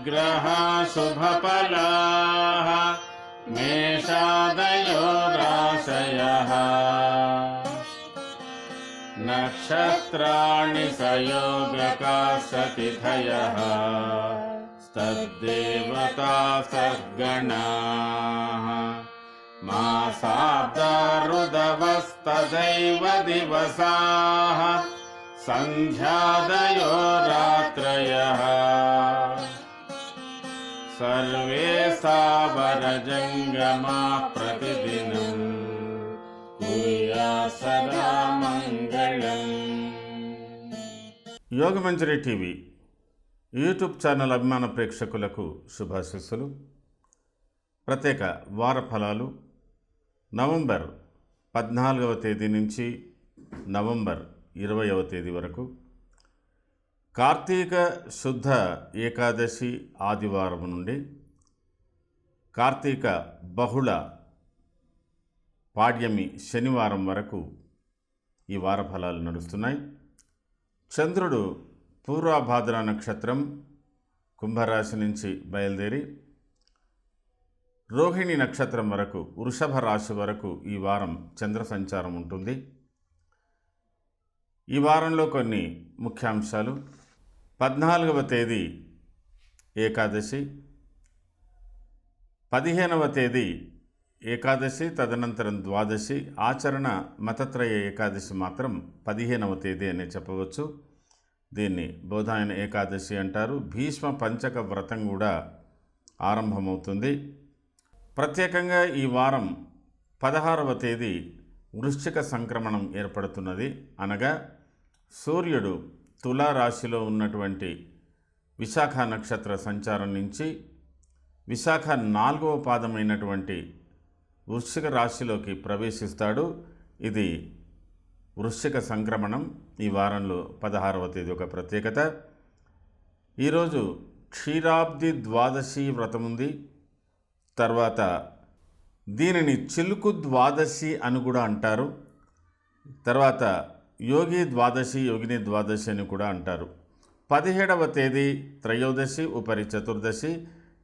शुभग्रहा शुभफलाः मेषादयो राशयः नक्षत्राणि संयोगकाः सतिथयः तद्देवता सद्गणाः मासाब्दा ऋतवस्तदैव दिवसाः सन्ध्यादयो रात्रयः सर्वे सावरजङ्गमाः प्रतिदिनं कुर्यात् सदा मङ्गलम्। యోగమంజరి టీవీ యూట్యూబ్ ఛానల్ అభిమాన ప్రేక్షకులకు శుభాశీస్సులు. ప్రత్యేక వార ఫలాలు నవంబర్ 14వ తేదీ నుంచి నవంబర్ 20వ తేదీ వరకు. కార్తీక శుద్ధ ఏకాదశి ఆదివారం నుండి కార్తీక బహుళ పాడ్యమి శనివారం వరకు ఈ వార ఫలాలు నడుస్తున్నాయి. చంద్రుడు పూర్వభాద్ర నక్షత్రం కుంభరాశి నుంచి బయలుదేరి రోహిణి నక్షత్రం వరకు వృషభ రాశి వరకు ఈ వారం చంద్ర సంచారం ఉంటుంది. ఈ వారంలో కొన్ని ముఖ్యాంశాలు: 14వ తేదీ ఏకాదశి, 15వ తేదీ ఏకాదశి, తదనంతరం ద్వాదశి. ఆచరణ మతత్రయ ఏకాదశి మాత్రం 15వ తేదీ అనే చెప్పవచ్చు. దీన్ని బోధాయన ఏకాదశి అంటారు. భీష్మ పంచక వ్రతం కూడా ఆరంభమవుతుంది. ప్రత్యేకంగా ఈ వారం 16వ తేదీ వృశ్చిక సంక్రమణం ఏర్పడుతున్నది. అనగా సూర్యుడు తులారాశిలో ఉన్నటువంటి విశాఖ నక్షత్ర సంచారం నుంచి విశాఖ 4వ పాదమైనటువంటి వృశ్చిక రాశిలోకి ప్రవేశిస్తాడు. ఇది వృశ్చిక సంక్రమణం. ఈ వారంలో 16వ తేదీ ఒక ప్రత్యేకత. ఈరోజు క్షీరాబ్ది ద్వాదశి వ్రతం ఉంది. తర్వాత దీనిని చిలుకు ద్వాదశి అని కూడా అంటారు. తర్వాత యోగి ద్వాదశి, యోగిని ద్వాదశి అని కూడా అంటారు. 17వ తేదీ త్రయోదశి ఉపరి చతుర్దశి.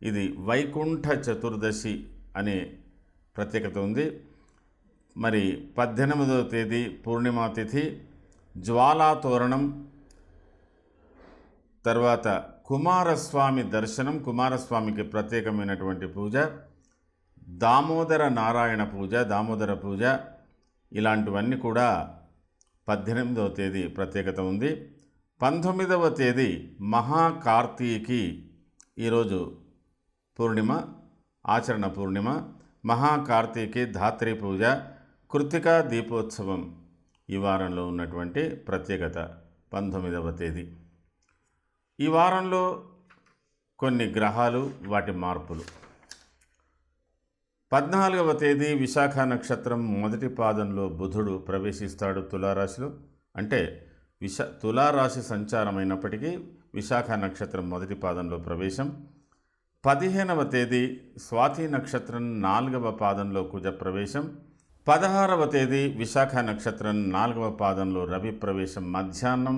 ఇది వైకుంఠ చతుర్దశి అనే ప్రత్యేకత ఉంది. మరి 18వ తేదీ పూర్ణిమా తిథి, జ్వాలా తోరణం. తర్వాత కుమారస్వామి దర్శనం, కుమారస్వామికి ప్రత్యేకమైనటువంటి పూజ, దామోదర నారాయణ పూజ, దామోదర పూజ, ఇలాంటివన్నీ కూడా 18వ తేదీ ప్రత్యేకత ఉంది. 19వ తేదీ మహాకార్తీకి. ఈరోజు పూర్ణిమ, ఆచరణ పూర్ణిమ. మహాకార్తీకి ధాత్రి పూజ, కృత్తికా దీపోత్సవం ఈ వారంలో ఉన్నటువంటి ప్రత్యేకత. 19వ తేదీ. ఈ వారంలో కొన్ని గ్రహాలు, వాటి మార్పులు. 14వ తేదీ విశాఖ నక్షత్రం మొదటి పాదంలో బుధుడు ప్రవేశిస్తాడు తులారాశిలో. అంటే తులారాశి సంచారం అయినప్పటికీ విశాఖ నక్షత్రం మొదటి పాదంలో ప్రవేశం. 15వ తేదీ స్వాతి నక్షత్రం 4వ పాదంలో కుజ ప్రవేశం. 16వ తేదీ విశాఖ నక్షత్రం 4వ పాదంలో రవి ప్రవేశం. మధ్యాహ్నం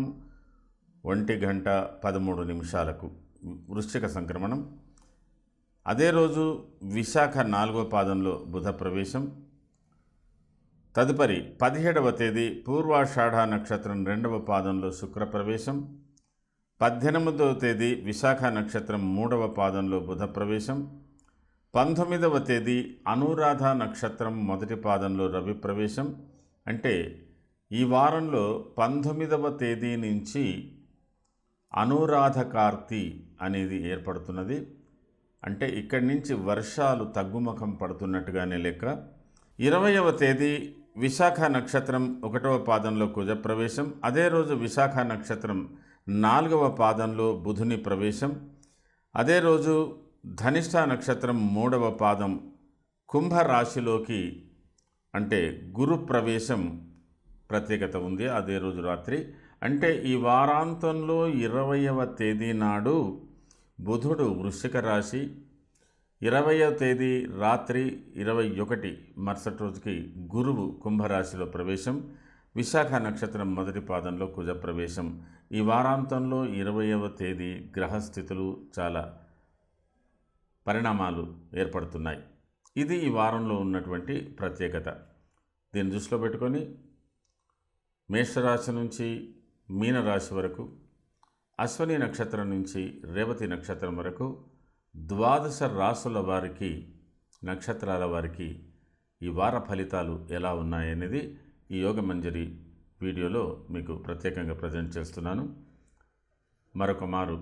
1:13 వృశ్చిక సంక్రమణం. అదే రోజు విశాఖ 4వ పాదంలో బుధ ప్రవేశం. తదుపరి 17వ తేదీ పూర్వాషాఢ నక్షత్రం 2వ పాదంలో శుక్ర ప్రవేశం. 18వ తేదీ విశాఖ నక్షత్రం 3వ పాదంలో బుధ ప్రవేశం. 19వ తేదీ అనురాధ నక్షత్రం మొదటి పాదంలో రవి ప్రవేశం. అంటే ఈ వారంలో 19వ తేదీ నుంచి అనురాధ కార్తీ అనేది ఏర్పడుతున్నది. అంటే ఇక్కడి నుంచి వర్షాలు తగ్గుముఖం పడుతున్నట్టుగానే లెక్క. 20వ తేదీ విశాఖ నక్షత్రం 1వ పాదంలో కుజ ప్రవేశం. అదే రోజు విశాఖ నక్షత్రం 4వ పాదంలో బుధుని ప్రవేశం. అదే రోజు ధనిష్ఠ నక్షత్రం 3వ పాదం కుంభరాశిలోకి అంటే గురు ప్రవేశం ప్రత్యేకత ఉంది అదే రోజు రాత్రి. అంటే ఈ వారాంతంలో 20వ తేదీ నాడు బుధుడు వృశ్చిక రాశి, 20వ తేదీ రాత్రి 21 మరుసటి రోజుకి గురువు కుంభరాశిలో ప్రవేశం, విశాఖ నక్షత్రం మొదటి పాదంలో కుజ ప్రవేశం. ఈ వారాంతంలో 20వ తేదీ గ్రహస్థితులు చాలా పరిణామాలు ఏర్పడుతున్నాయి. ఇది ఈ వారంలో ఉన్నటువంటి ప్రత్యేకత. దీన్ని దృష్టిలో పెట్టుకొని మేషరాశి నుంచి మీనరాశి వరకు, అశ్వని నక్షత్రం నుంచి రేవతి నక్షత్రం వరకు 12 రాశుల వారికి, నక్షత్రాల వారికి ఈ వార ఫలితాలు ఎలా ఉన్నాయనేది ఈ యోగమంజరి వీడియోలో మీకు ప్రత్యేకంగా ప్రజెంట్ చేస్తున్నాను. మరొక మారు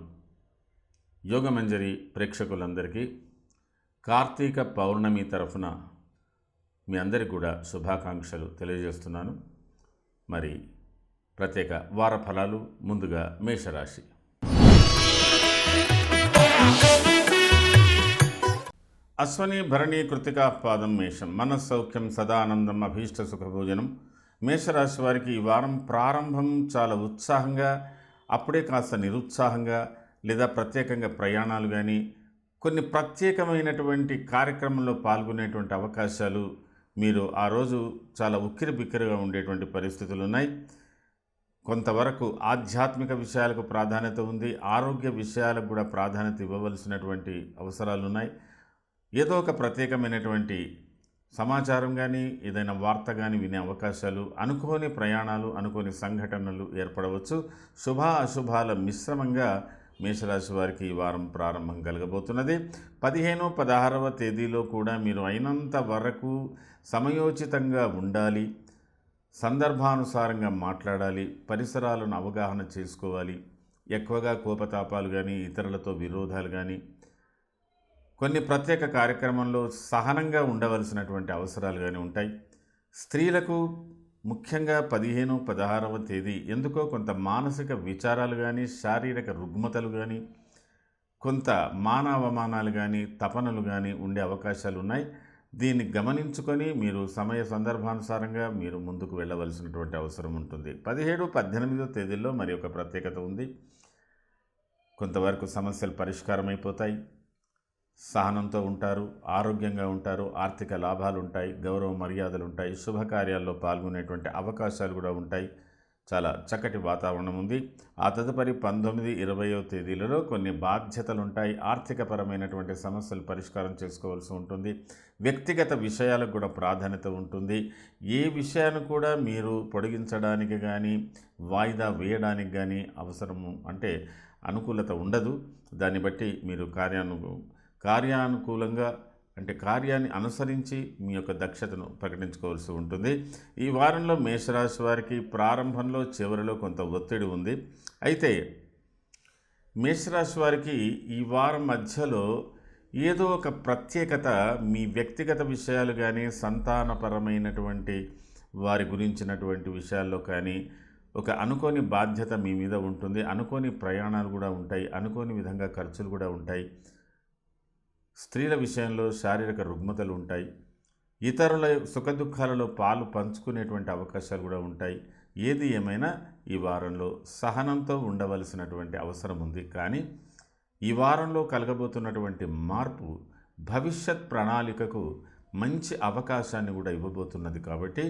యోగమంజరి ప్రేక్షకులందరికీ కార్తీక పౌర్ణమి తరఫున మీ అందరికీ కూడా శుభాకాంక్షలు తెలియజేస్తున్నాను. మరి ప్రత్యేక వార ఫలాలు ముందుగా మేషరాశి. అశ్వని భరణి కృతికా పాదం మేషం. మనస్సౌఖ్యం సదానందం అభీష్ట సుఖభోజనం. మేషరాశి వారికి ఈ వారం ప్రారంభం చాలా ఉత్సాహంగా, అప్పుడే కాస్త నిరుత్సాహంగా, లేదా ప్రత్యేకంగా ప్రయాణాలు కానీ కొన్ని ప్రత్యేకమైనటువంటి కార్యక్రమంలో పాల్గొనేటువంటి అవకాశాలు, మీరు ఆ రోజు చాలా ఉక్కిరి బిక్కిరిగా ఉండేటువంటి పరిస్థితులు ఉన్నాయి. కొంతవరకు ఆధ్యాత్మిక విషయాలకు ప్రాధాన్యత ఉంది, ఆరోగ్య విషయాలకు కూడా ప్రాధాన్యత ఇవ్వవలసినటువంటి అవసరాలు ఉన్నాయి. ఏదో ఒక ప్రత్యేకమైనటువంటి సమాచారం కానీ, ఏదైనా వార్త కానీ వినే అవకాశాలు, అనుకోని ప్రయాణాలు, అనుకోని సంఘటనలు ఏర్పడవచ్చు. శుభ అశుభాల మిశ్రమంగా మేషరాశి వారికి ఈ వారం ప్రారంభం కలగబోతున్నది. 15, 16వ తేదీలో కూడా మీరు అయినంత వరకు సమయోచితంగా ఉండాలి, సందర్భానుసారంగా మాట్లాడాలి, పరిసరాలను అవగాహన చేసుకోవాలి. ఎక్కువగా కోపతాపాలు కానీ, ఇతరులతో విరోధాలు కానీ, కొన్ని ప్రత్యేక కార్యక్రమంలో సహనంగా ఉండవలసినటువంటి అవసరాలు కానీ ఉంటాయి. స్త్రీలకు ముఖ్యంగా 15, 16వ తేదీ ఎందుకో కొంత మానసిక విచారాలు కానీ, శారీరక రుగ్మతలు కానీ, కొంత మానవమానాలు కానీ, తపనలు కానీ ఉండే అవకాశాలు ఉన్నాయి. దీన్ని గమనించుకొని మీరు సమయ సందర్భానుసారంగా మీరు ముందుకు వెళ్ళవలసినటువంటి అవసరం ఉంటుంది. 17, 18వ తేదీల్లో మరి ఒక ప్రత్యేకత ఉంది. కొంతవరకు సమస్యలు పరిష్కారం అయిపోతాయి, సహనంతో ఉంటారు, ఆరోగ్యంగా ఉంటారు, ఆర్థిక లాభాలు ఉంటాయి, గౌరవ మర్యాదలు ఉంటాయి, శుభకార్యాల్లో పాల్గొనేటువంటి అవకాశాలు కూడా ఉంటాయి. చాలా చక్కటి వాతావరణం ఉంది. ఆ తదుపరి 19, 20వ తేదీలలో కొన్ని బాధ్యతలు ఉంటాయి. ఆర్థికపరమైనటువంటి సమస్యలు పరిష్కారం చేసుకోవాల్సి ఉంటుంది. వ్యక్తిగత విషయాలకు కూడా ప్రాధాన్యత ఉంటుంది. ఏ విషయాన్ని కూడా మీరు పొడిగించడానికి కానీ, వాయిదా వేయడానికి కానీ అవసరము అంటే అనుకూలత ఉండదు. దాన్ని బట్టి మీరు కార్యానుకూలంగా అంటే కార్యాన్ని అనుసరించి మీ యొక్క దక్షతను ప్రకటించుకోవాల్సి ఉంటుంది. ఈ వారంలో మేషరాశి వారికి ప్రారంభంలో, చివరిలో కొంత ఒత్తిడి ఉంది. అయితే మేషరాశి వారికి ఈ వారం మధ్యలో ఏదో ఒక ప్రత్యేకత మీ వ్యక్తిగత విషయాలు కానీ, సంతానపరమైనటువంటి వారి గురించినటువంటి విషయాల్లో కానీ ఒక అనుకోని బాధ్యత మీ మీద ఉంటుంది. అనుకోని ప్రయాణాలు కూడా ఉంటాయి, అనుకోని విధంగా ఖర్చులు కూడా ఉంటాయి. స్త్రీల విషయంలో శారీరక రుగ్మతలు ఉంటాయి. ఇతరుల సుఖదుఖాలలో పాలు పంచుకునేటువంటి అవకాశాలు కూడా ఉంటాయి. ఏది ఏమైనా ఈ వారంలో సహనంతో ఉండవలసినటువంటి అవసరం ఉంది. కానీ ఈ వారంలో కలగబోతున్నటువంటి మార్పు భవిష్యత్ ప్రణాళికకు మంచి అవకాశాన్ని కూడా ఇవ్వబోతున్నది. కాబట్టి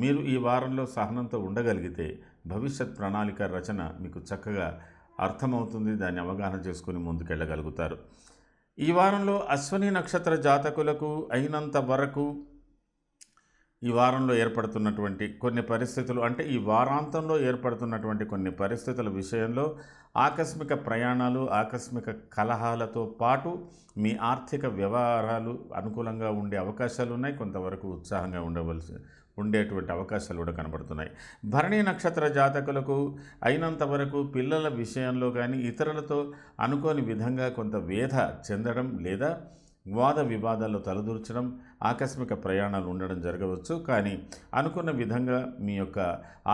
మీరు ఈ వారంలో సహనంతో ఉండగలిగితే భవిష్యత్ ప్రణాళిక రచన మీకు చక్కగా అర్థమవుతుంది. దాన్ని అవగాహన చేసుకుని ముందుకెళ్ళగలుగుతారు. ఈ వారంలో అశ్వని నక్షత్ర జాతకులకు అయినంత వరకు ఈ వారంలో ఏర్పడుతున్నటువంటి కొన్ని పరిస్థితులు, అంటే ఈ వారాంతంలో ఏర్పడుతున్నటువంటి కొన్ని పరిస్థితుల విషయంలో ఆకస్మిక ప్రయాణాలు, ఆకస్మిక కలహాలతో పాటు మీ ఆర్థిక వ్యవహారాలు అనుకూలంగా ఉండే అవకాశాలు ఉన్నాయి. కొంతవరకు ఉత్సాహంగా ఉండేటువంటి అవకాశాలు కూడా కనబడుతున్నాయి. భరణి నక్షత్ర జాతకులకు అయినంత వరకు పిల్లల విషయంలో కానీ, ఇతరులతో అనుకోని విధంగా కొంత వేధ చెందడం లేదా వాద వివాదాల్లో తలదూర్చడం, ఆకస్మిక ప్రయాణాలు ఉండడం జరగవచ్చు. కానీ అనుకున్న విధంగా మీ యొక్క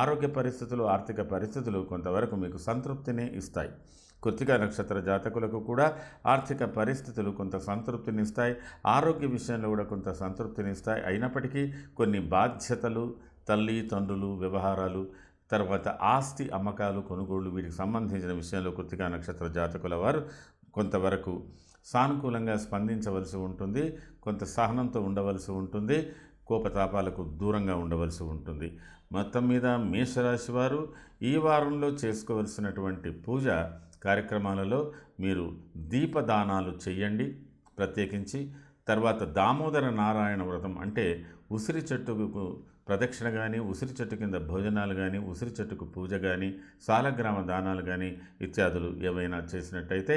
ఆరోగ్య పరిస్థితులు, ఆర్థిక పరిస్థితులు కొంతవరకు మీకు సంతృప్తిని ఇస్తాయి. కృత్తికా నక్షత్ర జాతకులకు కూడా ఆర్థిక పరిస్థితులు కొంత సంతృప్తినిస్తాయి, ఆరోగ్య విషయంలో కూడా కొంత సంతృప్తినిస్తాయి. అయినప్పటికీ కొన్ని బాధ్యతలు, తల్లి తండ్రులు వ్యవహారాలు, తర్వాత ఆస్తి అమ్మకాలు, కొనుగోళ్లు, వీటికి సంబంధించిన విషయంలో కృత్తికా నక్షత్ర జాతకుల వారు కొంతవరకు సానుకూలంగా స్పందించవలసి ఉంటుంది, కొంత సహనంతో ఉండవలసి ఉంటుంది, కోపతాపాలకు దూరంగా ఉండవలసి ఉంటుంది. మొత్తం మీద మేషరాశి వారు ఈ వారంలో చేసుకోవలసినటువంటి పూజ కార్యక్రమాలలో మీరు దీపదానాలు చేయండి. ప్రత్యేకించి తర్వాత దామోదర నారాయణ వ్రతం అంటే ఉసిరి చెట్టుకు ప్రదక్షిణ కానీ, ఉసిరి చెట్టు కింద భోజనాలు కానీ, ఉసిరి చెట్టుకు పూజ కానీ, సాలగ్రామ దానాలు కానీ ఇత్యాదులు ఏవైనా చేసినట్టయితే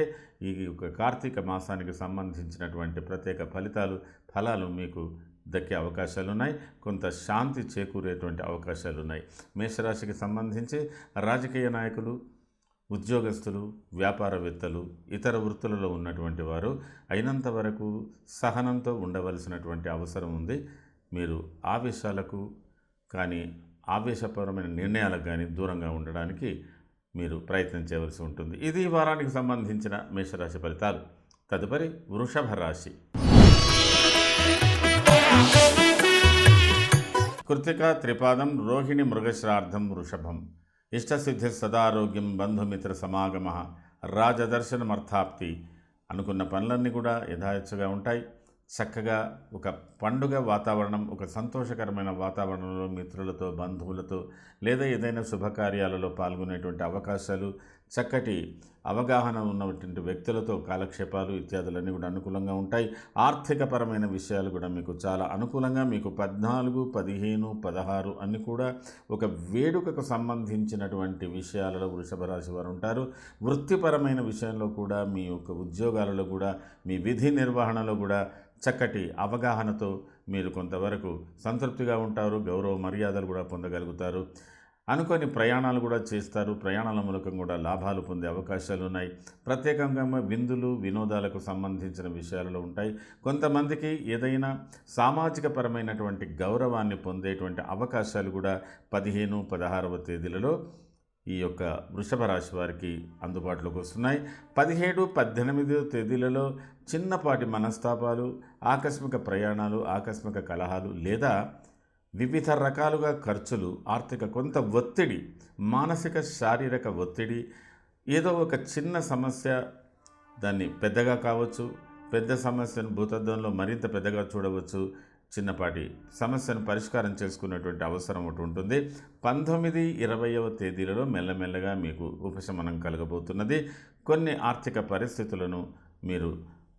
ఈ యొక్క కార్తీక మాసానికి సంబంధించినటువంటి ప్రత్యేక ఫలాలు మీకు దక్కే అవకాశాలు ఉన్నాయి. కొంత శాంతి చేకూరేటువంటి అవకాశాలు ఉన్నాయి. మేషరాశికి సంబంధించి రాజకీయ నాయకులు, ఉద్యోగస్తులు, వ్యాపారవేత్తలు, ఇతర వృత్తులలో ఉన్నటువంటి వారు అయినంత వరకు సహనంతో ఉండవలసినటువంటి అవసరం ఉంది. మీరు ఆవేశాలకు కానీ ఆవేశపరమైన నిర్ణయాలకు కానీ దూరంగా ఉండడానికి మీరు ప్రయత్నం చేయవలసి ఉంటుంది. ఇది ఈ వారానికి సంబంధించిన మేషరాశి ఫలితాలు. తదుపరి వృషభ రాశి. కృతిక, త్రిపాదం, రోహిణి, మృగశ్రార్థం, వృషభం. ఇష్టసిద్ధి సదారోగ్యం, బంధుమిత్ర సమాగమ, రాజదర్శనమర్థాప్తి. అనుకున్న పనులన్నీ కూడా యథాయచ్చగా ఉంటాయి. చక్కగా ఒక పండుగ వాతావరణం, ఒక సంతోషకరమైన వాతావరణంలో మిత్రులతో, బంధువులతో లేదా ఏదైనా శుభకార్యాలలో పాల్గొనేటువంటి అవకాశాలు, చక్కటి అవగాహన ఉన్నటువంటి వ్యక్తులతో కాలక్షేపాలు ఇత్యాదులన్నీ కూడా అనుకూలంగా ఉంటాయి. ఆర్థికపరమైన విషయాలు కూడా మీకు చాలా అనుకూలంగా, మీకు 14, 15, 16 అన్ని కూడా ఒక వేడుకకు సంబంధించినటువంటి విషయాలలో వృషభ రాశి వారు ఉంటారు. వృత్తిపరమైన విషయంలో కూడా, మీ యొక్క ఉద్యోగాలలో కూడా, మీ విధి నిర్వహణలో కూడా చక్కటి అవగాహనతో మీరు కొంతవరకు సంతృప్తిగా ఉంటారు. గౌరవ మర్యాదలు కూడా పొందగలుగుతారు. అనుకోని ప్రయాణాలు కూడా చేస్తారు. ప్రయాణాల మూలకం కూడా లాభాలు పొందే అవకాశాలు ఉన్నాయి. ప్రత్యేకంగా విందులు, వినోదాలకు సంబంధించిన విషయాలలో ఉంటాయి. కొంతమందికి ఏదైనా సామాజిక పరమైనటువంటి గౌరవాన్ని పొందేటువంటి అవకాశాలు కూడా 15, 16వ తేదీలలో ఈ యొక్క వృషభ రాశి వారికి అందుబాటులోకి వస్తున్నాయి. 17, 18వ తేదీలలో చిన్నపాటి మనస్తాపాలు, ఆకస్మిక ప్రయాణాలు, ఆకస్మిక కలహాలు లేదా వివిధ రకాలుగా ఖర్చులు, ఆర్థిక కొంత ఒత్తిడి, మానసిక శారీరక ఒత్తిడి, ఏదో ఒక చిన్న సమస్య, దాన్ని పెద్దగా కావచ్చు, పెద్ద సమస్యను భూతద్దంలో మరింత పెద్దగా చూడవచ్చు. చిన్నపాటి సమస్యను పరిష్కారం చేసుకునేటువంటి అవసరం ఒకటి ఉంటుంది. 19, 20వ తేదీలలో మెల్లమెల్లగా మీకు ఉపశమనం కలగబోతున్నది. కొన్ని ఆర్థిక పరిస్థితులను మీరు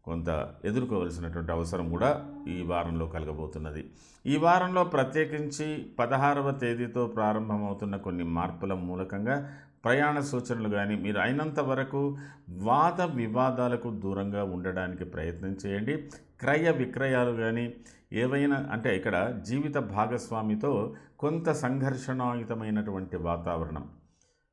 కొంత ఎదుర్కోవలసినటువంటి అవసరం కూడా ఈ వారంలో కలగబోతున్నది. ఈ వారంలో ప్రత్యేకించి 16వ తేదీతో ప్రారంభమవుతున్న కొన్ని మార్పుల మూలకంగా ప్రయాణ సూచనలు కానీ, మీరు అయినంత వరకు వాద వివాదాలకు దూరంగా ఉండడానికి ప్రయత్నం చేయండి. క్రయ విక్రయాలు కానీ ఏవైనా, అంటే ఇక్కడ జీవిత భాగస్వామితో కొంత సంఘర్షణాయుతమైనటువంటి వాతావరణం,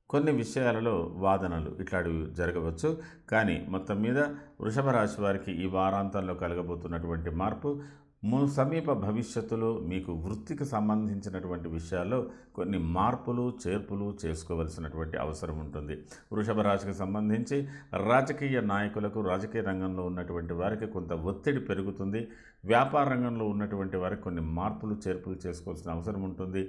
కొన్ని విషయాలలో వాదనలు ఇట్లాంటివి జరగవచ్చు. కానీ మొత్తం మీద వృషభ రాశి వారికి ఈ వారాంతంలో కలగబోతున్నటువంటి మార్పు సమీప భవిష్యత్తులో మీకు వృత్తికి సంబంధించినటువంటి విషయాల్లో కొన్ని మార్పులు, చేర్పులు చేసుకోవలసినటువంటి అవసరం ఉంటుంది. వృషభ రాశికి సంబంధించి రాజకీయ నాయకులకు, రాజకీయ రంగంలో ఉన్నటువంటి వారికి కొంత ఒత్తిడి పెరుగుతుంది. వ్యాపార రంగంలో ఉన్నటువంటి వారికి కొన్ని మార్పులు, చేర్పులు చేసుకోవాల్సిన అవసరం ఉంటుంది.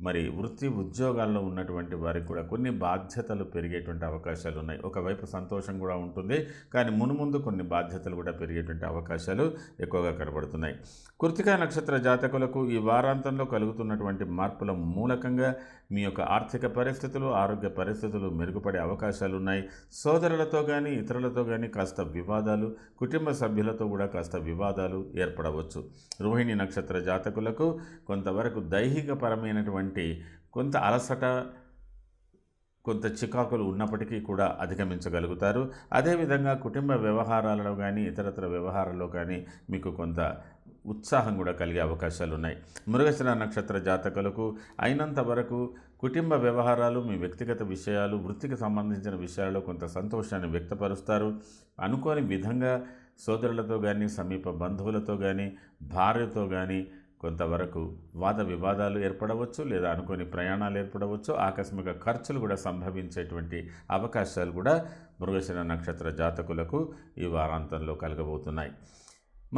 మరి వృత్తి ఉద్యోగాల్లో ఉన్నటువంటి వారికి కూడా కొన్ని బాధ్యతలు పెరిగేటువంటి అవకాశాలు ఉన్నాయి. ఒకవైపు సంతోషం కూడా ఉంటుంది, కానీ మునుముందు కొన్ని బాధ్యతలు కూడా పెరిగేటువంటి అవకాశాలు ఎక్కువగా కనబడుతున్నాయి. కృత్తికా నక్షత్ర జాతకులకు ఈ వారాంతంలో కలుగుతున్నటువంటి మార్పుల మూలకంగా మీ యొక్క ఆర్థిక పరిస్థితులు, ఆరోగ్య పరిస్థితులు మెరుగుపడే అవకాశాలు ఉన్నాయి. సోదరులతో కానీ, ఇతరులతో కానీ కాస్త వివాదాలు, కుటుంబ సభ్యులతో కూడా కాస్త వివాదాలు ఏర్పడవచ్చు. రోహిణి నక్షత్ర జాతకులకు కొంతవరకు దైహికపరమైనటువంటి కొంత అలసట, కొంత చికాకులు ఉన్నప్పటికీ కూడా అధిగమించగలుగుతారు. అదేవిధంగా కుటుంబ వ్యవహారాలలో కానీ, ఇతరత్ర వ్యవహారాల్లో కానీ మీకు కొంత ఉత్సాహం కూడా కలిగే అవకాశాలు ఉన్నాయి. మృగశిర నక్షత్ర జాతకులకు అయినంత వరకు కుటుంబ వ్యవహారాలు, మీ వ్యక్తిగత విషయాలు, వృత్తికి సంబంధించిన విషయాల్లో కొంత సంతోషాన్ని వ్యక్తపరుస్తారు. అనుకోని విధంగా సోదరులతో కానీ, సమీప బంధువులతో కానీ, భార్యతో కానీ కొంతవరకు వాద వివాదాలు ఏర్పడవచ్చు, లేదా అనుకోని ప్రయాణాలు ఏర్పడవచ్చు. ఆకస్మిక ఖర్చులు కూడా సంభవించేటువంటి అవకాశాలు కూడా మృగశిర నక్షత్ర జాతకులకు ఈ వారాంతంలో కలగబోతున్నాయి.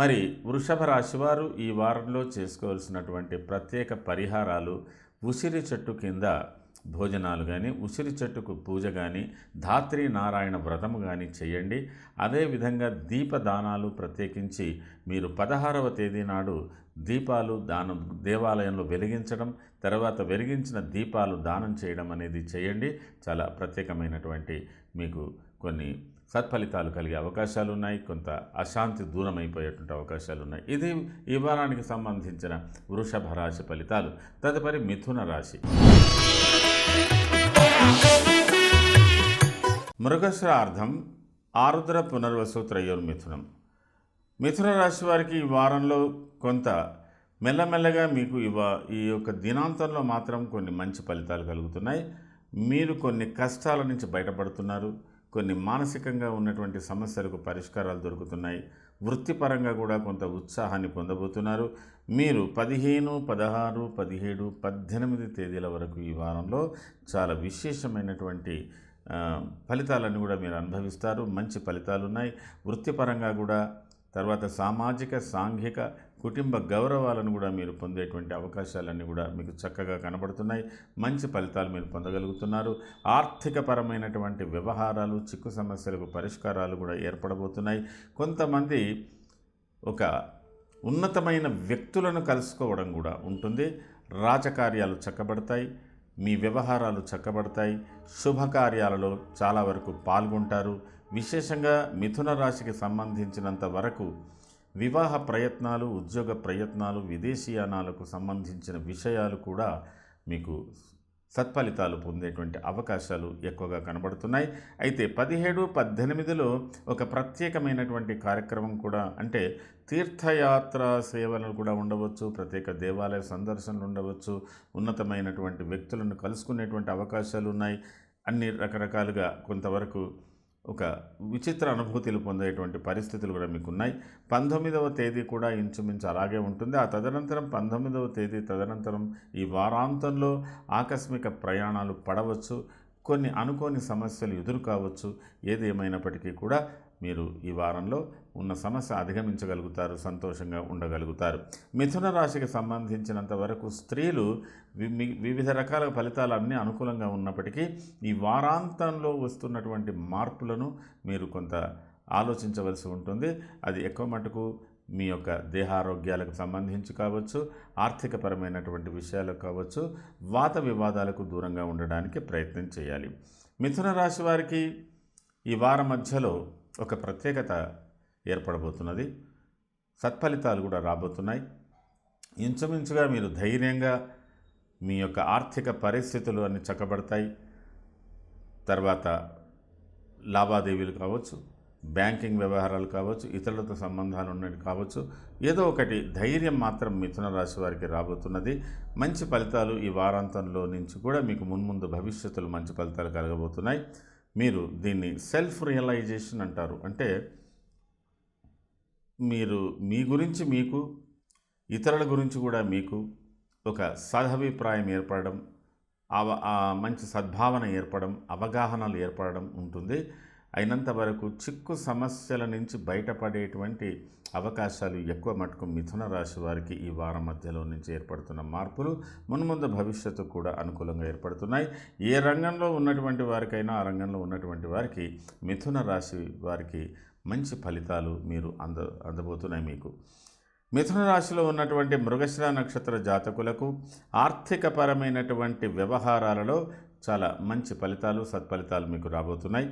మరి వృషభ రాశివారు ఈ వారంలో చేసుకోవాల్సినటువంటి ప్రత్యేక పరిహారాలు, ఉసిరి చెట్టు కింద భోజనాలు కానీ, ఉసిరి చెట్టుకు పూజ కానీ, ధాత్రి నారాయణ వ్రతము కానీ చేయండి. అదేవిధంగా దీపదానాలు, ప్రత్యేకించి మీరు 16వ తేదీ నాడు దీపాలు దేవాలయంలో వెలిగించడం, తర్వాత వెలిగించిన దీపాలు దానం చేయడం అనేది చేయండి. చాలా ప్రత్యేకమైనటువంటి మీకు కొన్ని సత్ఫలితాలు కలిగే అవకాశాలు ఉన్నాయి. కొంత అశాంతి దూరం అయిపోయేటువంటి అవకాశాలు ఉన్నాయి. ఇది ఈ వారానికి సంబంధించిన వృషభ రాశి ఫలితాలు. తదుపరి మిథున రాశి. మృగశ్రార్థం, ఆరుద్ర, పునర్వసు, త్రయోర్మిథునం. మిథున రాశి వారికి ఈ వారంలో కొంత మెల్లమెల్లగా మీకు ఈ యొక్క దినాంతంలో మాత్రం కొన్ని మంచి ఫలితాలు కలుగుతున్నాయి. మీరు కొన్ని కష్టాల నుంచి బయటపడుతున్నారు. కొన్ని మానసికంగా ఉన్నటువంటి సమస్యలకు పరిష్కారాలు దొరుకుతున్నాయి. వృత్తిపరంగా కూడా కొంత ఉత్సాహాన్ని పొందబోతున్నారు. మీరు 15, 16, 17, 18 తేదీల వరకు ఈ వారంలో చాలా విశేషమైనటువంటి ఫలితాలను కూడా మీరు అనుభవిస్తారు. మంచి ఫలితాలు ఉన్నాయి. వృత్తిపరంగా కూడా, తర్వాత సామాజిక, సాంఘిక, కుటుంబ గౌరవాలను కూడా మీరు పొందేటువంటి అవకాశాలన్నీ కూడా మీకు చక్కగా కనబడుతున్నాయి. మంచి ఫలితాలు మీరు పొందగలుగుతున్నారు. ఆర్థికపరమైనటువంటి వ్యవహారాలు, చిక్కు సమస్యలకు పరిష్కారాలు కూడా ఏర్పడబోతున్నాయి. కొంతమంది ఒక ఉన్నతమైన వ్యక్తులను కలుసుకోవడం కూడా ఉంటుంది. రాజకార్యాలు చక్కబడతాయి. మీ వ్యవహారాలు చక్కబడతాయి. శుభకార్యాలలో చాలా వరకు పాల్గొంటారు. విశేషంగా మిథున రాశికి సంబంధించినంత వరకు వివాహ ప్రయత్నాలు, ఉద్యోగ ప్రయత్నాలు, విదేశీయానాలకు సంబంధించిన విషయాలు కూడా మీకు సత్ఫలితాలు పొందేటువంటి అవకాశాలు ఎక్కువగా కనబడుతున్నాయి. అయితే 17, 18లో ఒక ప్రత్యేకమైనటువంటి కార్యక్రమం కూడా, అంటే తీర్థయాత్ర సేవలు కూడా ఉండవచ్చు, ప్రత్యేక దేవాలయ సందర్శనలు ఉండవచ్చు, ఉన్నతమైనటువంటి వ్యక్తులను కలుసుకునేటువంటి అవకాశాలు ఉన్నాయి. అన్ని రకరకాలుగా కొంతవరకు ఒక విచిత్ర అనుభూతులు పొందేటువంటి పరిస్థితులు కూడా మీకు ఉన్నాయి. 19వ తేదీ కూడా ఇంచుమించు అలాగే ఉంటుంది. ఆ తదనంతరం 19వ తేదీ తదనంతరం ఈ వారాంతంలో ఆకస్మిక ప్రయాణాలు పడవచ్చు. కొన్ని అనుకోని సమస్యలు ఎదురు కావచ్చు. ఏది ఏమైనప్పటికీ కూడా మీరు ఈ వారంలో ఉన్న సమస్య అధిగమించగలుగుతారు, సంతోషంగా ఉండగలుగుతారు. మిథున రాశికి సంబంధించినంత వరకు స్త్రీలు వివిధ రకాల ఫలితాలు అన్నీ అనుకూలంగా ఉన్నప్పటికీ ఈ వారాంతంలో వస్తున్నటువంటి మార్పులను మీరు కొంత ఆలోచించవలసి ఉంటుంది. అది ఎక్కువ మటుకు మీ యొక్క దేహారోగ్యాలకు సంబంధించి కావచ్చు, ఆర్థికపరమైనటువంటి విషయాలకు కావచ్చు, వాత వివాదాలకు దూరంగా ఉండడానికి ప్రయత్నం చేయాలి. మిథున రాశి వారికి ఈ వారం మధ్యలో ఒక ప్రత్యేకత ఏర్పడబోతున్నది. సత్ఫలితాలు కూడా రాబోతున్నాయి. ఇంచుమించుగా మీరు ధైర్యంగా మీ యొక్క ఆర్థిక పరిస్థితులు అన్నీ చక్కబడతాయి. తర్వాత లావాదేవీలు కావచ్చు, బ్యాంకింగ్ వ్యవహారాలు కావచ్చు, ఇతరులతో సంబంధాలు ఉన్నవి కావచ్చు, ఏదో ఒకటి ధైర్యం మాత్రం మిథున రాశి వారికి రాబోతున్నది. మంచి ఫలితాలు ఈ వారాంతంలో నుంచి కూడా మీకు మున్ముందు భవిష్యత్తులో మంచి ఫలితాలు కలగబోతున్నాయి. మీరు దీన్ని సెల్ఫ్ రియలైజేషన్ అంటారు. అంటే మీరు మీ గురించి మీకు, ఇతరుల గురించి కూడా మీకు ఒక సదభిప్రాయం ఏర్పడడం, మంచి సద్భావన ఏర్పడడం, అవగాహనలు ఏర్పడడం ఉంటుంది. అయినంత వరకు చిక్కు సమస్యల నుంచి బయటపడేటువంటి అవకాశాలు ఎక్కువ మటుకు మిథున రాశి వారికి ఈ వారం మధ్యలో నుంచి ఏర్పడుతున్న మార్పులు మున్ముందు భవిష్యత్తు కూడా అనుకూలంగా ఏర్పడుతున్నాయి. ఏ రంగంలో ఉన్నటువంటి వారికైనా ఆ రంగంలో ఉన్నటువంటి వారికి మిథున రాశి వారికి మంచి ఫలితాలు మీరు అందబోతున్నాయి. మీకు మిథున రాశిలో ఉన్నటువంటి మృగశిర నక్షత్ర జాతకులకు ఆర్థికపరమైనటువంటి వ్యవహారాలలో చాలా మంచి ఫలితాలు, సత్ఫలితాలు మీకు రాబోతున్నాయి.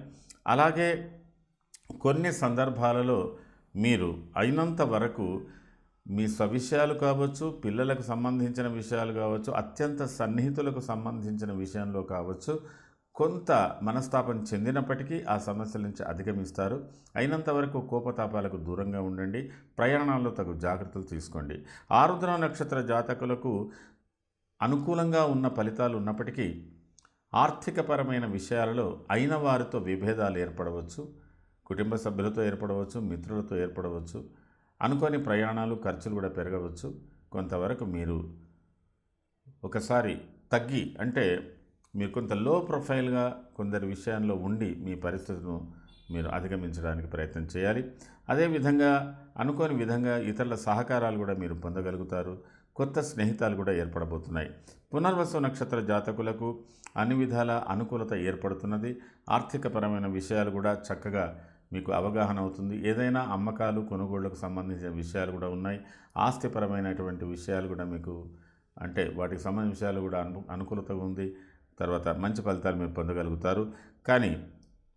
అలాగే కొన్ని సందర్భాలలో మీరు అయినంత వరకు మీ స్వవిషయాలు కావచ్చు, పిల్లలకు సంబంధించిన విషయాలు కావచ్చు, అత్యంత సన్నిహితులకు సంబంధించిన విషయంలో కావచ్చు, కొంత మనస్తాపం చెందినప్పటికీ ఆ సమస్యల నుంచి అధిగమిస్తారు. అయినంత వరకు కోపతాపాలకు దూరంగా ఉండండి. ప్రయాణాల్లో తగు జాగ్రత్తలు తీసుకోండి. ఆరుద్ర నక్షత్ర జాతకులకు అనుకూలంగా ఉన్న ఫలితాలు ఉన్నప్పటికీ ఆర్థికపరమైన విషయాలలో అయిన వారితో విభేదాలు ఏర్పడవచ్చు. కుటుంబ సభ్యులతో ఏర్పడవచ్చు, మిత్రులతో ఏర్పడవచ్చు. అనుకోని ప్రయాణాలు, ఖర్చులు కూడా పెరగవచ్చు. కొంతవరకు మీరు ఒకసారి తగ్గి, అంటే మీరు కొంత లో ప్రొఫైల్గా కొందరి విషయంలో ఉండి మీ పరిస్థితులను మీరు అధిగమించడానికి ప్రయత్నం చేయాలి. అదేవిధంగా అనుకోని విధంగా ఇతరుల సహకారాలు కూడా మీరు పొందగలుగుతారు. కొత్త స్నేహితాలు కూడా ఏర్పడబోతున్నాయి. పునర్వసు నక్షత్ర జాతకులకు అన్ని విధాల అనుకూలత ఏర్పడుతున్నది. ఆర్థికపరమైన విషయాలు కూడా చక్కగా మీకు అవగాహన అవుతుంది. ఏదైనా అమ్మకాలు, కొనుగోళ్లకు సంబంధించిన విషయాలు కూడా ఉన్నాయి. ఆస్తిపరమైనటువంటి విషయాలు కూడా మీకు, అంటే వాటికి సంబంధించిన విషయాలు కూడా అనుకూలత ఉంది. తర్వాత మంచి ఫలితాలు మీరు పొందగలుగుతారు. కానీ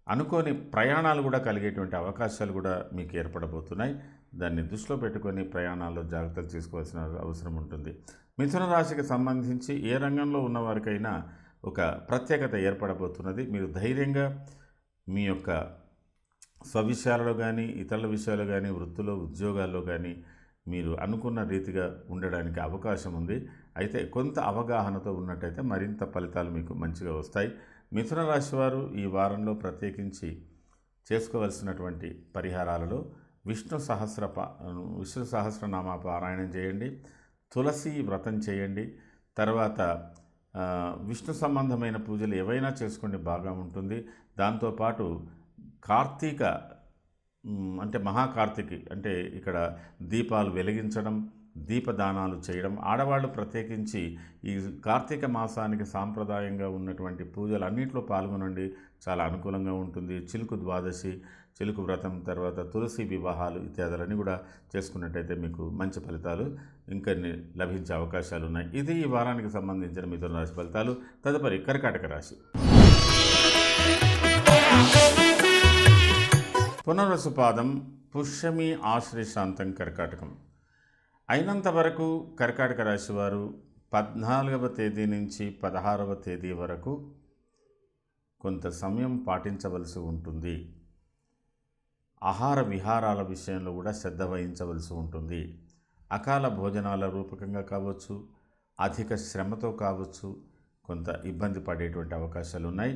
అనుకోని ప్రయాణాలు కూడా కలిగేటువంటి అవకాశాలు కూడా మీకు ఏర్పడబోతున్నాయి. దాన్ని దృష్టిలో పెట్టుకొని ప్రయాణాల్లో జాగ్రత్తలు తీసుకోవాల్సిన అవసరం ఉంటుంది. మిథున రాశికి సంబంధించి ఏ రంగంలో ఉన్నవారికైనా ఒక ప్రత్యేకత ఏర్పడబోతున్నది. మీరు ధైర్యంగా మీ యొక్క స్వవిషయాలలో కానీ, ఇతరుల విషయాలు కానీ, వృత్తిలో ఉద్యోగాల్లో కానీ మీరు అనుకున్న రీతిగా ఉండడానికి అవకాశం ఉంది. అయితే కొంత అవగాహనతో ఉన్నట్టయితే మరింత ఫలితాలు మీకు మంచిగా వస్తాయి. మిథున రాశి వారు ఈ వారంలో ప్రత్యేకించి చేసుకోవలసినటువంటి పరిహారాలలో విష్ణు సహస్రనామ పారాయణం చేయండి, తులసి వ్రతం చేయండి, తర్వాత విష్ణు సంబంధమైన పూజలు ఏవైనా చేసుకోండి, బాగా ఉంటుంది. దాంతోపాటు కార్తీక అంటే మహాకార్తికి అంటే ఇక్కడ దీపాలు వెలిగించడం, దీపదానాలు చేయడం, ఆడవాళ్ళు ప్రత్యేకించి ఈ కార్తీక మాసానికి సాంప్రదాయంగా ఉన్నటువంటి పూజలు అన్నింటిలో పాల్గొనండి, చాలా అనుకూలంగా ఉంటుంది. చిలుకు ద్వాదశి, చిలుకు వ్రతం, తర్వాత తులసి వివాహాలు ఇత్యాదులన్నీ కూడా చేసుకున్నట్టయితే మీకు మంచి ఫలితాలు ఇంకొన్ని లభించే అవకాశాలు ఉన్నాయి. ఇది ఈ వారానికి సంబంధించిన మిథున రాశి ఫలితాలు. తదుపరి కర్కాటక రాశి. పునర్వసు పాదం, పుష్యమి, ఆశ్లేషాంతం, కర్కాటకం. అయినంత వరకు కర్కాటక రాశి వారు 14వ తేదీ నుంచి 16వ తేదీ వరకు కొంత సమయం పాటించవలసి ఉంటుంది. ఆహార విహారాల విషయంలో కూడా శ్రద్ధ వహించవలసి ఉంటుంది. అకాల భోజనాల రూపకంగా కావచ్చు, అధిక శ్రమతో కావచ్చు, కొంత ఇబ్బంది పడేటువంటి అవకాశాలు ఉన్నాయి.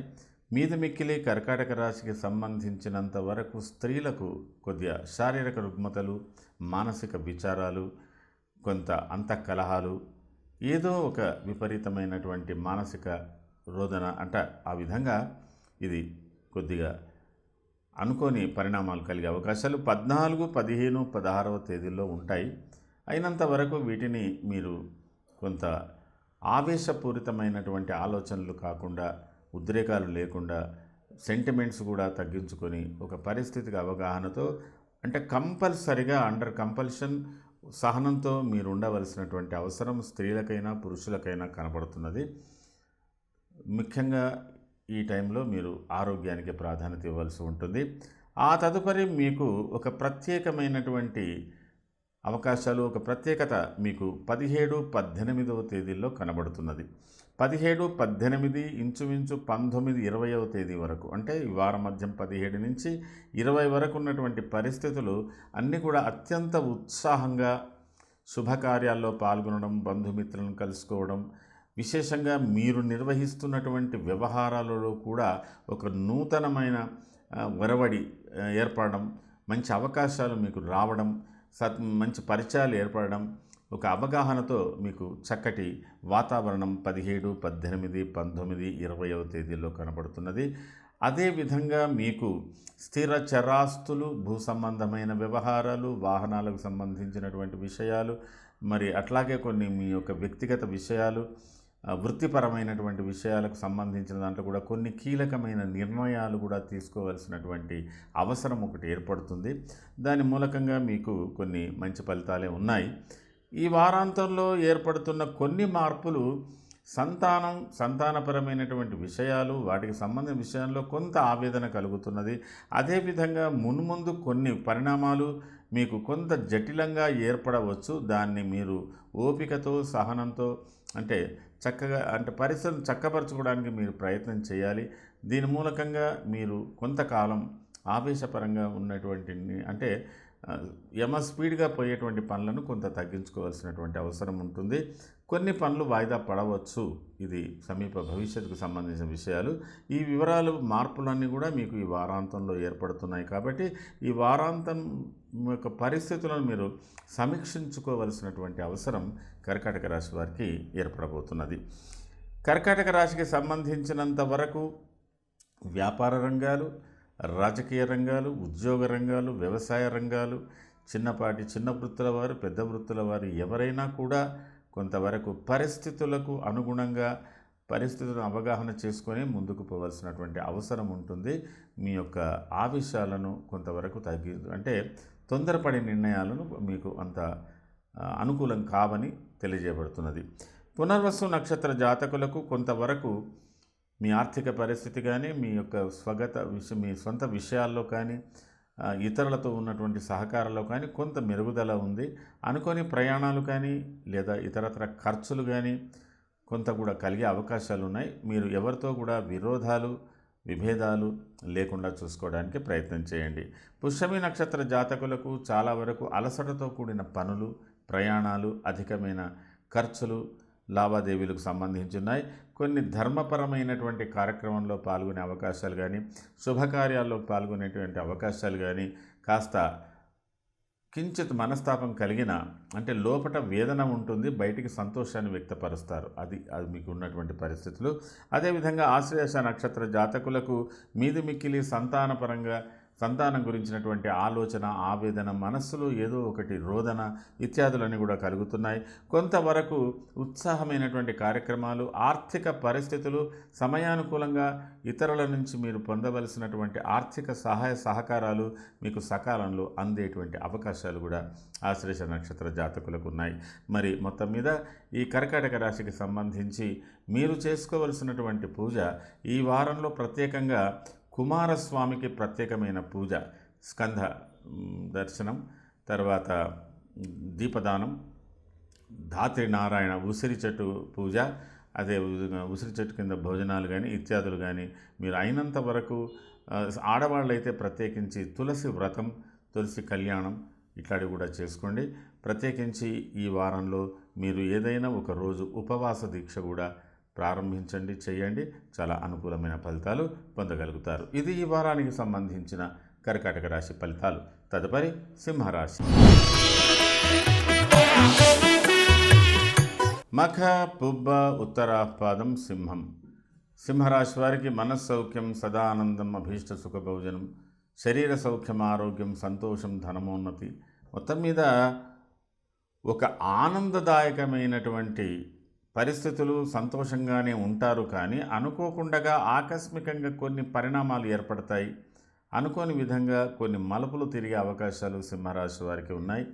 మీద మిక్కిలి కర్కాటక రాశికి సంబంధించినంత వరకు స్త్రీలకు కొద్దిగా శారీరక రుగ్మతలు, మానసిక విచారాలు, కొంత అంతఃకలహాలు, ఏదో ఒక విపరీతమైనటువంటి మానసిక రోదన ఆ విధంగా ఇది కొద్దిగా అనుకోని పరిణామాలు కలిగే అవకాశాలు 14, 15, 16వ తేదీల్లో ఉంటాయి. అయినంత వరకు వీటిని మీరు కొంత ఆవేశపూరితమైనటువంటి ఆలోచనలు కాకుండా, ఉద్రేకాలు లేకుండా, సెంటిమెంట్స్ కూడా తగ్గించుకొని ఒక పరిస్థితికి అవగాహనతో అంటే కంపల్సరిగా అండర్ కంపల్షన్ సహనంతో మీరు ఉండవలసినటువంటి అవసరం స్త్రీలకైనా పురుషులకైనా కనపడుతున్నది. ముఖ్యంగా ఈ టైంలో మీరు ఆరోగ్యానికి ప్రాధాన్యత ఇవ్వాల్సి ఉంటుంది. ఆ తదుపరి మీకు ఒక ప్రత్యేకమైనటువంటి అవకాశాలు, ఒక ప్రత్యేకత మీకు 17, 18వ తేదీల్లో కనబడుతున్నది. 17, 18, ఇంచుమించు 19, 20వ తేదీ వరకు అంటే ఈ వారం మధ్యం 17 నుంచి 20 వరకు ఉన్నటువంటి పరిస్థితులు అన్నీ కూడా అత్యంత ఉత్సాహంగా శుభకార్యాల్లో పాల్గొనడం, బంధుమిత్రులను కలుసుకోవడం, విశేషంగా మీరు నిర్వహిస్తున్నటువంటి వ్యవహారాలలో కూడా ఒక నూతనమైన ఒరవడి ఏర్పడడం, మంచి అవకాశాలు మీకు రావడం, మంచి పరిచయాలు ఏర్పడడం, ఒక అవగాహనతో మీకు చక్కటి వాతావరణం 17, 18, 19, 20వ తేదీల్లో కనబడుతున్నది. అదేవిధంగా మీకు స్థిర చరాస్తులు, భూ సంబంధమైన వ్యవహారాలు, వాహనాలకు సంబంధించినటువంటి విషయాలు, మరి అట్లాగే కొన్ని మీ యొక్క వ్యక్తిగత విషయాలు, వృత్తిపరమైనటువంటి విషయాలకు సంబంధించిన దాంట్లో కూడా కొన్ని కీలకమైన నిర్ణయాలు కూడా తీసుకోవాల్సినటువంటి అవసరం ఒకటి ఏర్పడుతుంది. దాని మూలకంగా మీకు కొన్ని మంచి ఫలితాలే ఉన్నాయి. ఈ వారాంతంలో ఏర్పడుతున్న కొన్ని మార్పులు సంతానపరమైనటువంటి విషయాలు, వాటికి సంబంధించిన విషయాల్లో కొంత ఆవేదన కలుగుతున్నది. అదేవిధంగా మున్ముందు కొన్ని పరిణామాలు మీకు కొంత జటిలంగా ఏర్పడవచ్చు. దాన్ని మీరు ఓపికతో, సహనంతో చక్కగా పరిస్థితులను చక్కపరచుకోవడానికి మీరు ప్రయత్నం చేయాలి. దీని మూలకంగా మీరు కొంతకాలం ఆవేశపరంగా ఉన్నటువంటి స్పీడ్గా పోయేటువంటి పనులను కొంత తగ్గించుకోవాల్సినటువంటి అవసరం ఉంటుంది. కొన్ని పనులు వాయిదా పడవచ్చు. ఇది సమీప భవిష్యత్తుకు సంబంధించిన విషయాలు. ఈ వివరాలు, మార్పులన్నీ కూడా మీకు ఈ వారాంతంలో ఏర్పడుతున్నాయి. కాబట్టి ఈ వారాంతం యొక్క పరిస్థితులను మీరు సమీక్షించుకోవలసినటువంటి అవసరం కర్కాటక రాశి వారికి ఏర్పడబోతున్నది. కర్కాటక రాశికి సంబంధించినంత వరకు వ్యాపార రంగాలు, రాజకీయ రంగాలు, ఉద్యోగ రంగాలు, వ్యవసాయ రంగాలు, చిన్న వృత్తుల వారు, పెద్ద వృత్తుల వారు ఎవరైనా కూడా కొంతవరకు పరిస్థితులకు అనుగుణంగా పరిస్థితులను అవగాహన చేసుకొని ముందుకు పోవాల్సినటువంటి అవసరం ఉంటుంది. మీ యొక్క ఆవేశాలను కొంతవరకు తొందరపడే నిర్ణయాలను మీకు అంత అనుకూలం కావని తెలియజేయబడుతున్నది. పునర్వసు నక్షత్ర జాతకులకు కొంతవరకు మీ ఆర్థిక పరిస్థితి కానీ, మీ యొక్క మీ సొంత విషయాల్లో కానీ, ఇతరులతో ఉన్నటువంటి సహకారంలో కానీ కొంత మెరుగుదల ఉంది. అనుకోని ప్రయాణాలు కానీ లేదా ఇతరత్ర ఖర్చులు కానీ కొంత కూడా కలిగే అవకాశాలు ఉన్నాయి. మీరు ఎవరితో కూడా విభేదాలు లేకుండా చూసుకోవడానికి ప్రయత్నం చేయండి. పుష్యమి నక్షత్ర జాతకులకు చాలా వరకు అలసటతో కూడిన పనులు, ప్రయాణాలు, అధికమైన ఖర్చులు, లావాదేవీలకు సంబంధించున్నాయి. కొన్ని ధర్మపరమైనటువంటి కార్యక్రమంలో పాల్గొనే అవకాశాలు కానీ, శుభకార్యాల్లో పాల్గొనేటువంటి అవకాశాలు కానీ, కాస్త కించిత్ మనస్తాపం కలిగిన, అంటే లోపట వేదన ఉంటుంది, బయటికి సంతోషాన్ని వ్యక్తపరుస్తారు. అది మీకు ఉన్నటువంటి పరిస్థితులు. అదేవిధంగా ఆశ్లేష నక్షత్ర జాతకులకు మీది మిక్కిలి సంతానం గురించినటువంటి ఆలోచన, ఆవేదన, మనస్సులో ఏదో ఒకటి రోదన ఇత్యాదులన్నీ కూడా కలుగుతున్నాయి. కొంతవరకు ఉత్సాహమైనటువంటి కార్యక్రమాలు, ఆర్థిక పరిస్థితులు, సమయానుకూలంగా ఇతరుల నుంచి మీరు పొందవలసినటువంటి ఆర్థిక సహాయ సహకారాలు మీకు సకాలంలో అందేటువంటి అవకాశాలు కూడా ఆశ్లేష నక్షత్ర జాతకులకు ఉన్నాయి. మరి మొత్తం మీద ఈ కర్కాటక రాశికి సంబంధించి మీరు చేసుకోవలసినటువంటి పూజ ఈ వారంలో ప్రత్యేకంగా కుమారస్వామికి ప్రత్యేకమైన పూజ, స్కంద దర్శనం, తర్వాత దీపదానం, ధాత్రి నారాయణ ఉసిరి చెట్టు పూజ, అదే ఉసిరి చెట్టు కింద భోజనాలు కానీ ఇత్యాదులు కానీ మీరు అయినంత వరకు, ఆడవాళ్ళైతే ప్రత్యేకించి తులసి వ్రతం, తులసి కళ్యాణం ఇట్లాంటివి కూడా చేసుకోండి. ప్రత్యేకించి ఈ వారంలో మీరు ఏదైనా ఒక రోజు ఉపవాస దీక్ష కూడా ప్రారంభించండి, చేయండి. చాలా అనుకూలమైన ఫలితాలు పొందగలుగుతారు. ఇది ఈ వారానికి సంబంధించిన కర్కాటక రాశి ఫలితాలు. తదుపరి సింహరాశి. మఖ, పుబ్బ, ఉత్తరాపాదం, సింహం. సింహరాశి వారికి మనస్సౌఖ్యం, సదానందం, అభీష్ట సుఖభోజనం, శరీర సౌఖ్యం, ఆరోగ్యం, సంతోషం, ధనమోన్నతి. మొత్తం మీద ఒక ఆనందదాయకమైనటువంటి పరిస్థితులు, సంతోషంగానే ఉంటారు. కానీ అనుకోకుండా ఆకస్మికంగా కొన్ని పరిణామాలు ఏర్పడతాయి. అనుకోని విధంగా కొన్ని మలుపులు తిరిగే అవకాశాలు సింహరాశి వారికి ఉన్నాయి.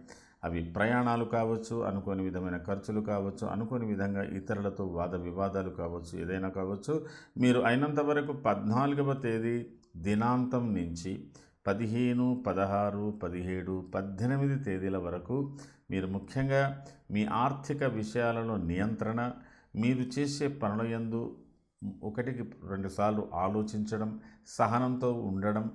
అవి ప్రయాణాలు కావచ్చు, అనుకోని విధమైన ఖర్చులు కావచ్చు, అనుకోని విధంగా ఇతరులతో వాద వివాదాలు కావచ్చు, ఏదైనా కావచ్చు. మీరు అయినంత వరకు 14వ తేదీ దినాంతం నుంచి 15, 16, 17, 18 తేదీల వరకు మీరు ముఖ్యంగా మీ ఆర్థిక విషయాలలో నియంత్రణ, మీరు చేసే పనుల యందు 1-2 సార్లు ఆలోచించడం, సహనంతో ఉండడం,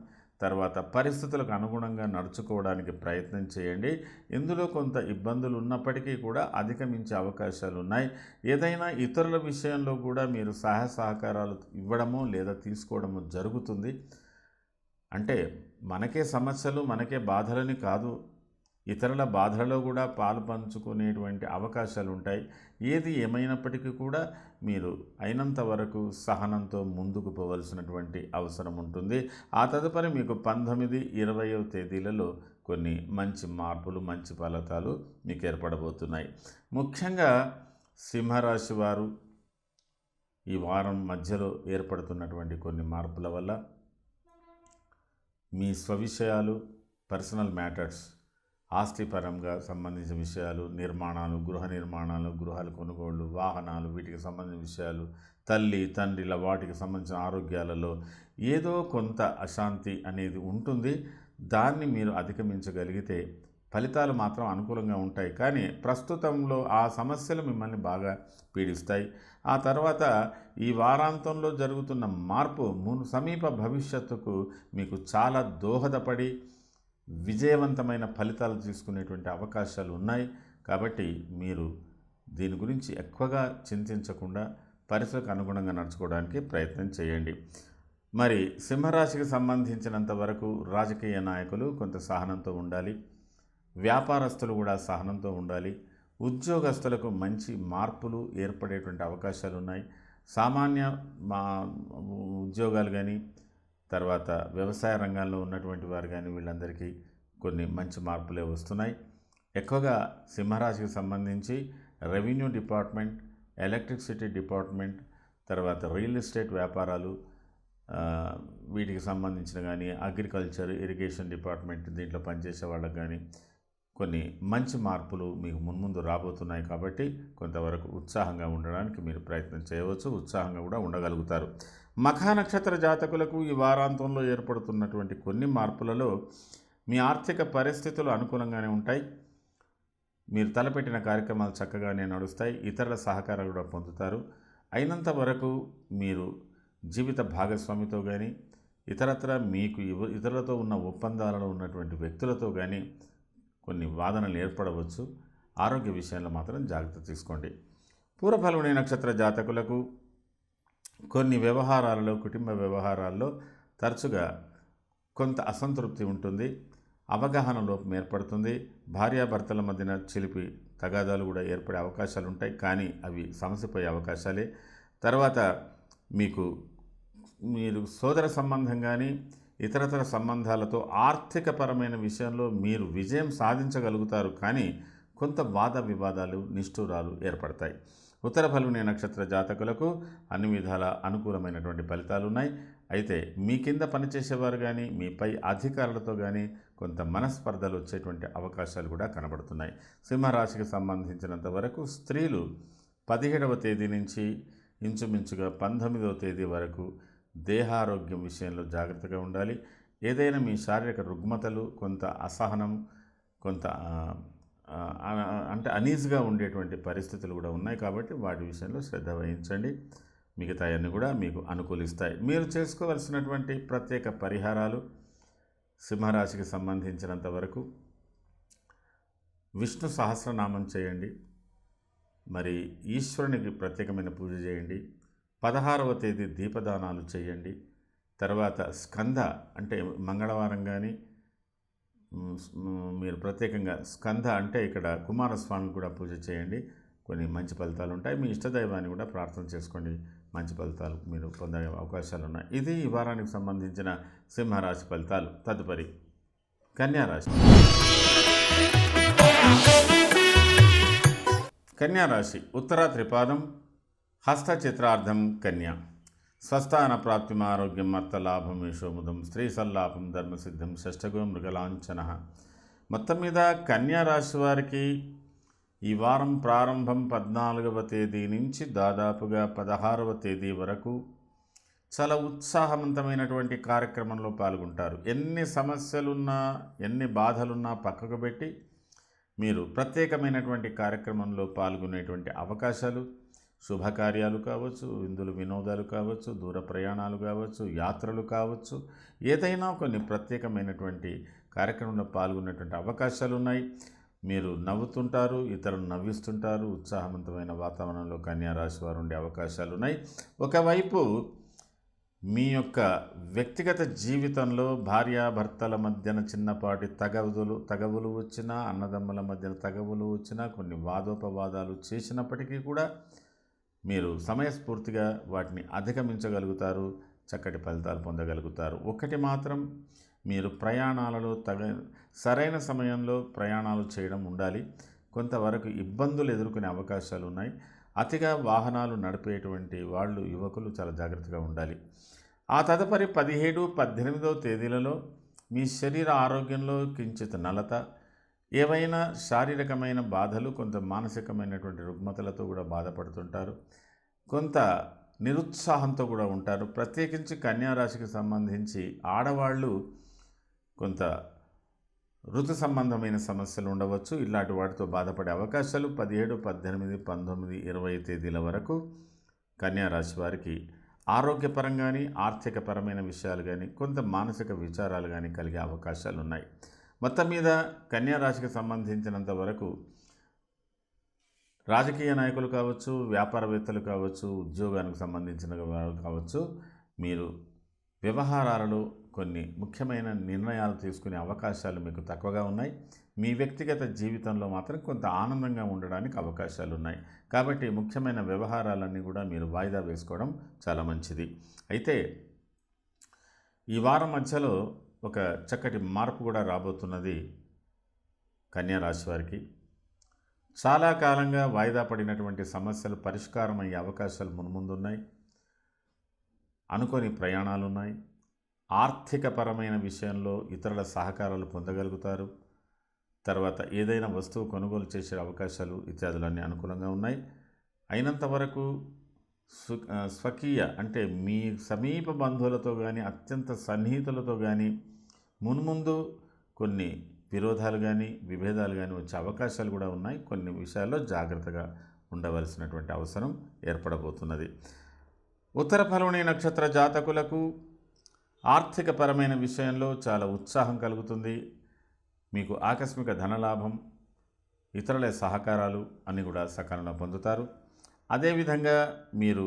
తర్వాత పరిస్థితులకు అనుగుణంగా నడుచుకోవడానికి ప్రయత్నం చేయండి. ఇందులో కొంత ఇబ్బందులు ఉన్నప్పటికీ కూడా అధిగమించే అవకాశాలు ఉన్నాయి. ఏదైనా ఇతరుల విషయంలో కూడా మీరు సహాయ సహకారాలు ఇవ్వడము లేదా తీసుకోవడము జరుగుతుంది. అంటే మనకే సమస్యలు, మనకే బాధలని కాదు, ఇతరుల బాధలలో కూడా పాలు పంచుకునేటువంటి అవకాశాలు ఉంటాయి. ఏది ఏమైనప్పటికీ కూడా మీరు అయినంత వరకు సహనంతో ముందుకు పోవలసినటువంటి అవసరం ఉంటుంది. ఆ తదుపరి మీకు 19, 20వ తేదీలలో కొన్ని మంచి మార్పులు, మంచి ఫలితాలు మీకు ఏర్పడబోతున్నాయి. ముఖ్యంగా సింహరాశి వారు ఈ వారం మధ్యలో ఏర్పడుతున్నటువంటి కొన్ని మార్పుల వల్ల మీ స్వవిషయాలు, పర్సనల్ మ్యాటర్స్, ఆస్తిపరంగా సంబంధించిన విషయాలు, నిర్మాణాలు, గృహ నిర్మాణాలు, గృహాలు కొనుగోళ్లు, వాహనాలు, వీటికి సంబంధించిన విషయాలు, తల్లి తండ్రిల వాటికి సంబంధించిన ఆరోగ్యాలలో ఏదో కొంత అశాంతి అనేది ఉంటుంది. దాన్ని మీరు అధిగమించగలిగితే ఫలితాలు మాత్రం అనుకూలంగా ఉంటాయి. కానీ ప్రస్తుతంలో ఆ సమస్యలు మిమ్మల్ని బాగా పీడిస్తాయి. ఆ తర్వాత ఈ వారాంతంలో జరుగుతున్న మార్పు సమీప భవిష్యత్తుకు మీకు చాలా దోహదపడి విజయవంతమైన ఫలితాలు తీసుకునేటువంటి అవకాశాలు ఉన్నాయి. కాబట్టి మీరు దీని గురించి ఎక్కువగా చింతించకుండా పరిస్థితికి అనుగుణంగా నడుచుకోవడానికి ప్రయత్నం చేయండి. మరి సింహరాశికి సంబంధించినంత వరకు రాజకీయ నాయకులు కొంత సహనంతో ఉండాలి. వ్యాపారస్తులు కూడా సహనంతో ఉండాలి. ఉద్యోగస్తులకు మంచి మార్పులు ఏర్పడేటువంటి అవకాశాలు ఉన్నాయి. సామాన్య ఉద్యోగాలు కానీ, తర్వాత వ్యవసాయ రంగంలో ఉన్నటువంటి వారు కానీ వీళ్ళందరికీ కొన్ని మంచి మార్పులే వస్తున్నాయి. ఎక్కువగా సింహరాశికి సంబంధించి రెవెన్యూ డిపార్ట్మెంట్, ఎలక్ట్రిసిటీ డిపార్ట్మెంట్, తర్వాత రియల్ ఎస్టేట్ వ్యాపారాలు, వీటికి సంబంధించిన కానీ అగ్రికల్చర్, ఇరిగేషన్ డిపార్ట్మెంట్ దీంట్లో పనిచేసే వాళ్ళకి కానీ కొన్ని మంచి మార్పులు మీకు మున్ముందు రాబోతున్నాయి కాబట్టి కొంతవరకు ఉత్సాహంగా ఉండడానికి మీరు ప్రయత్నం చేయవచ్చు, ఉత్సాహంగా కూడా ఉండగలుగుతారు. మఖా నక్షత్ర జాతకులకు ఈ వారాంతంలో ఏర్పడుతున్నటువంటి కొన్ని మార్పులలో మీ ఆర్థిక పరిస్థితులు అనుకూలంగానే ఉంటాయి. మీరు తలపెట్టిన కార్యక్రమాలు చక్కగానే నడుస్తాయి. ఇతరుల సహకారం కూడా పొందుతారు. అయినంత వరకు మీరు జీవిత భాగస్వామితో కానీ ఇతరత్ర మీకు ఇతరులతో ఉన్న ఒప్పందాలలో ఉన్నటువంటి వ్యక్తులతో కానీ కొన్ని వాదనలు ఏర్పడవచ్చు. ఆరోగ్య విషయంలో మాత్రం జాగ్రత్త తీసుకోండి. పూర్వఫల్గుణి నక్షత్ర జాతకులకు కొన్ని వ్యవహారాలలో, కుటుంబ వ్యవహారాల్లో తరచుగా కొంత అసంతృప్తి ఉంటుంది, అవగాహన లోపం ఏర్పడుతుంది. భార్యాభర్తల మధ్యన చిలిపి తగాదాలు కూడా ఏర్పడే అవకాశాలు ఉంటాయి, కానీ అవి సమసిపోయే అవకాశాలే. తర్వాత మీరు సోదర సంబంధం కానీ ఇతరతర సంబంధాలతో ఆర్థికపరమైన విషయంలో మీరు విజయం సాధించగలుగుతారు, కానీ కొంత వాద వివాదాలు, నిష్ఠూరాలు ఏర్పడతాయి. ఉత్తర ఫల్గుణి నక్షత్ర జాతకులకు అన్ని విధాల అనుకూలమైనటువంటి ఫలితాలు ఉన్నాయి. అయితే మీ కింద పనిచేసేవారు కానీ మీపై అధికారులతో కానీ కొంత మనస్పర్ధలు వచ్చేటువంటి అవకాశాలు కూడా కనబడుతున్నాయి. సింహరాశికి సంబంధించినంత వరకు స్త్రీలు 17వ తేదీ నుంచి ఇంచుమించుగా 19వ తేదీ వరకు దేహారోగ్యం విషయంలో జాగ్రత్తగా ఉండాలి. ఏదైనా మీ శారీరక రుగ్మతలు, కొంత అసహనం, కొంత అంటే అనీజ్గా ఉండేటువంటి పరిస్థితులు కూడా ఉన్నాయి కాబట్టి వాటి విషయంలో శ్రద్ధ వహించండి. మిగతాయన్నీ కూడా మీకు అనుకూలిస్తాయి. మీరు చేసుకోవలసినటువంటి ప్రత్యేక పరిహారాలు సింహరాశికి సంబంధించినంత వరకు విష్ణు సహస్రనామం చేయండి, మరి ఈశ్వరునికి ప్రత్యేకమైన పూజ చేయండి. 16వ తేదీ దీపదానాలు చేయండి. తర్వాత స్కంద అంటే మంగళవారం కానీ మీరు ప్రత్యేకంగా స్కంద అంటే ఇక్కడ కుమారస్వామికి కూడా పూజ చేయండి. కొన్ని మంచి ఫలితాలు ఉంటాయి. మీ ఇష్టదైవాన్ని కూడా ప్రార్థన చేసుకోండి, మంచి ఫలితాలు మీరు పొందే అవకాశాలు ఉన్నాయి. ఇది ఈ వారానికి సంబంధించిన సింహరాశి ఫలితాలు. తదుపరి కన్యారాశి. కన్యారాశి ఉత్తరా త్రిపాదం హస్త చిత్రార్థం కన్యా. స్వస్థాన ప్రాప్తిమ ఆరోగ్యం అర్థలాభం యశోముదం స్త్రీ సల్లాభం ధర్మసిద్ధం షష్టగో మృగలాంఛన. మొత్తం మీద కన్యారాశి వారికి ఈ వారం ప్రారంభం 14వ తేదీ నుంచి దాదాపుగా 16వ తేదీ వరకు చాలా ఉత్సాహవంతమైనటువంటి కార్యక్రమంలో పాల్గొంటారు. ఎన్ని సమస్యలున్నా, ఎన్ని బాధలున్నా పక్కకు పెట్టి మీరు ప్రత్యేకమైనటువంటి కార్యక్రమంలో పాల్గొనేటువంటి అవకాశాలు, శుభకార్యాలు కావచ్చు, విందులు వినోదాలు కావచ్చు, దూర ప్రయాణాలు కావచ్చు, యాత్రలు కావచ్చు, ఏదైనా కొన్ని ప్రత్యేకమైనటువంటి కార్యక్రమంలో పాల్గొనేటువంటి అవకాశాలు ఉన్నాయి. మీరు నవ్వుతుంటారు, ఇతరులను నవ్విస్తుంటారు. ఉత్సాహవంతమైన వాతావరణంలో కన్యారాశి వారు ఉండే అవకాశాలు ఉన్నాయి. ఒకవైపు మీ యొక్క వ్యక్తిగత జీవితంలో భార్యాభర్తల మధ్యన చిన్నపాటి తగవులు వచ్చినా, అన్నదమ్ముల మధ్యన తగవులు వచ్చినా, కొన్ని వాదోపవాదాలు చేసినప్పటికీ కూడా మీరు సమయస్ఫూర్తిగా వాటిని అధిగమించగలుగుతారు, చక్కటి ఫలితాలు పొందగలుగుతారు. ఒకటి మాత్రం, మీరు ప్రయాణాలలో సరైన సమయంలో ప్రయాణాలు చేయడం ఉండాలి. కొంతవరకు ఇబ్బందులు ఎదుర్కొనే అవకాశాలు ఉన్నాయి. అతిగా వాహనాలు నడిపేటువంటి వాళ్ళు, యువకులు చాలా జాగ్రత్తగా ఉండాలి. ఆ తదుపరి 17, 18వ తేదీలలో మీ శరీర ఆరోగ్యంలో కించిత్ నలత, ఏవైనా శారీరకమైన బాధలు, కొంత మానసికమైనటువంటి రుగ్మతలతో కూడా బాధపడుతుంటారు. కొంత నిరుత్సాహంతో కూడా ఉంటారు. ప్రత్యేకించి కన్యారాశికి సంబంధించి ఆడవాళ్ళు కొంత ఋతు సంబంధమైన సమస్యలు ఉండవచ్చు. ఇలాంటి వాటితో బాధపడే అవకాశాలు 17, 18, 19, 20 తేదీల వరకు కన్యారాశి వారికి ఆరోగ్యపరం కానీ, ఆర్థికపరమైన విషయాలు కానీ, కొంత మానసిక విచారాలు కానీ కలిగే అవకాశాలు ఉన్నాయి. మొత్తం మీద కన్యారాశికి సంబంధించినంత వరకు రాజకీయ నాయకులు కావచ్చు, వ్యాపారవేత్తలు కావచ్చు, ఉద్యోగానికి సంబంధించిన వారు కావచ్చు, మీరు వ్యవహారాలలో కొన్ని ముఖ్యమైన నిర్ణయాలు తీసుకునే అవకాశాలు మీకు తక్కువగా ఉన్నాయి. మీ వ్యక్తిగత జీవితంలో మాత్రం కొంత ఆనందంగా ఉండడానికి అవకాశాలు ఉన్నాయి. కాబట్టి ముఖ్యమైన వ్యవహారాలన్నీ కూడా మీరు వాయిదా వేసుకోవడం చాలా మంచిది. అయితే ఈ వారం మధ్యలో ఒక చక్కటి మార్పు కూడా రాబోతున్నది కన్యారాశి వారికి. చాలా కాలంగా వాయిదా పడినటువంటి సమస్యలు పరిష్కారం అయ్యే అవకాశాలు మున్ముందున్నాయి. అనుకోని ప్రయాణాలు ఉన్నాయి. ఆర్థికపరమైన విషయంలో ఇతరుల సహకారాలు పొందగలుగుతారు. తర్వాత ఏదైనా వస్తువు కొనుగోలు చేసే అవకాశాలు ఇత్యాదులన్నీ అనుకూలంగా ఉన్నాయి. అయినంత వరకు స్వకీయ అంటే మీ సమీప బంధువులతో కానీ అత్యంత సన్నిహితులతో కానీ మున్ముందు కొన్ని విరోధాలు కానీ విభేదాలు కానీ వచ్చే అవకాశాలు కూడా ఉన్నాయి. కొన్ని విషయాల్లో జాగ్రత్తగా ఉండవలసినటువంటి అవసరం ఏర్పడబోతున్నది. ఉత్తర ఫల్గుణి నక్షత్ర జాతకులకు ఆర్థికపరమైన విషయంలో చాలా ఉత్సాహం కలుగుతుంది. మీకు ఆకస్మిక ధనలాభం, ఇతరుల సహకారాలు అన్నీ కూడా సకాలంలో పొందుతారు. అదేవిధంగా మీరు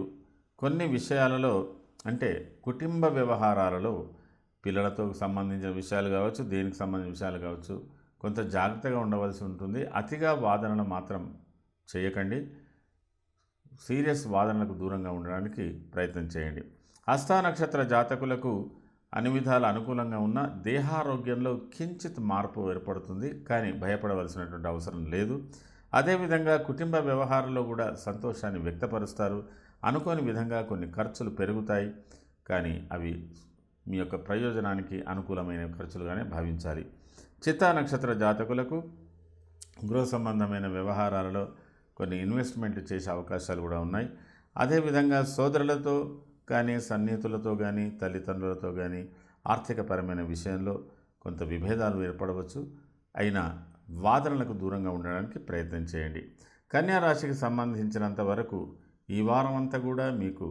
కొన్ని విషయాలలో అంటే కుటుంబ వ్యవహారాలలో పిల్లలతో సంబంధించిన విషయాలు కావచ్చు, దేనికి సంబంధించిన విషయాలు కావచ్చు, కొంత జాగ్రత్తగా ఉండవలసి ఉంటుంది. అతిగా వాదనలు మాత్రం చేయకండి. సీరియస్ వాదనలకు దూరంగా ఉండడానికి ప్రయత్నం చేయండి. హస్త నక్షత్ర జాతకులకు అన్ని విధాల అనుకూలంగా ఉన్న దేహారోగ్యంలో కించిత్ మార్పు ఏర్పడుతుంది, కానీ భయపడవలసినటువంటి అవసరం లేదు. అదేవిధంగా కుటుంబ వ్యవహారంలో కూడా సంతోషాన్ని వ్యక్తపరుస్తారు. అనుకోని విధంగా కొన్ని ఖర్చులు పెరుగుతాయి, కానీ అవి మీ యొక్క ప్రయోజనానికి అనుకూలమైన ఖర్చులుగానే భావించాలి. చిత్తా నక్షత్ర జాతకులకు గృహ సంబంధమైన వ్యవహారాలలో కొన్ని ఇన్వెస్ట్మెంట్లు చేసే అవకాశాలు కూడా ఉన్నాయి. అదేవిధంగా సోదరులతో కానీ సన్నిహితులతో కానీ తల్లిదండ్రులతో కానీ ఆర్థికపరమైన విషయంలో కొంత విభేదాలు ఏర్పడవచ్చు. అయినా వాదనలకు దూరంగా ఉండడానికి ప్రయత్నం చేయండి. కన్యా రాశికి సంబంధించినంత వరకు ఈ వారం అంతా కూడా మీకు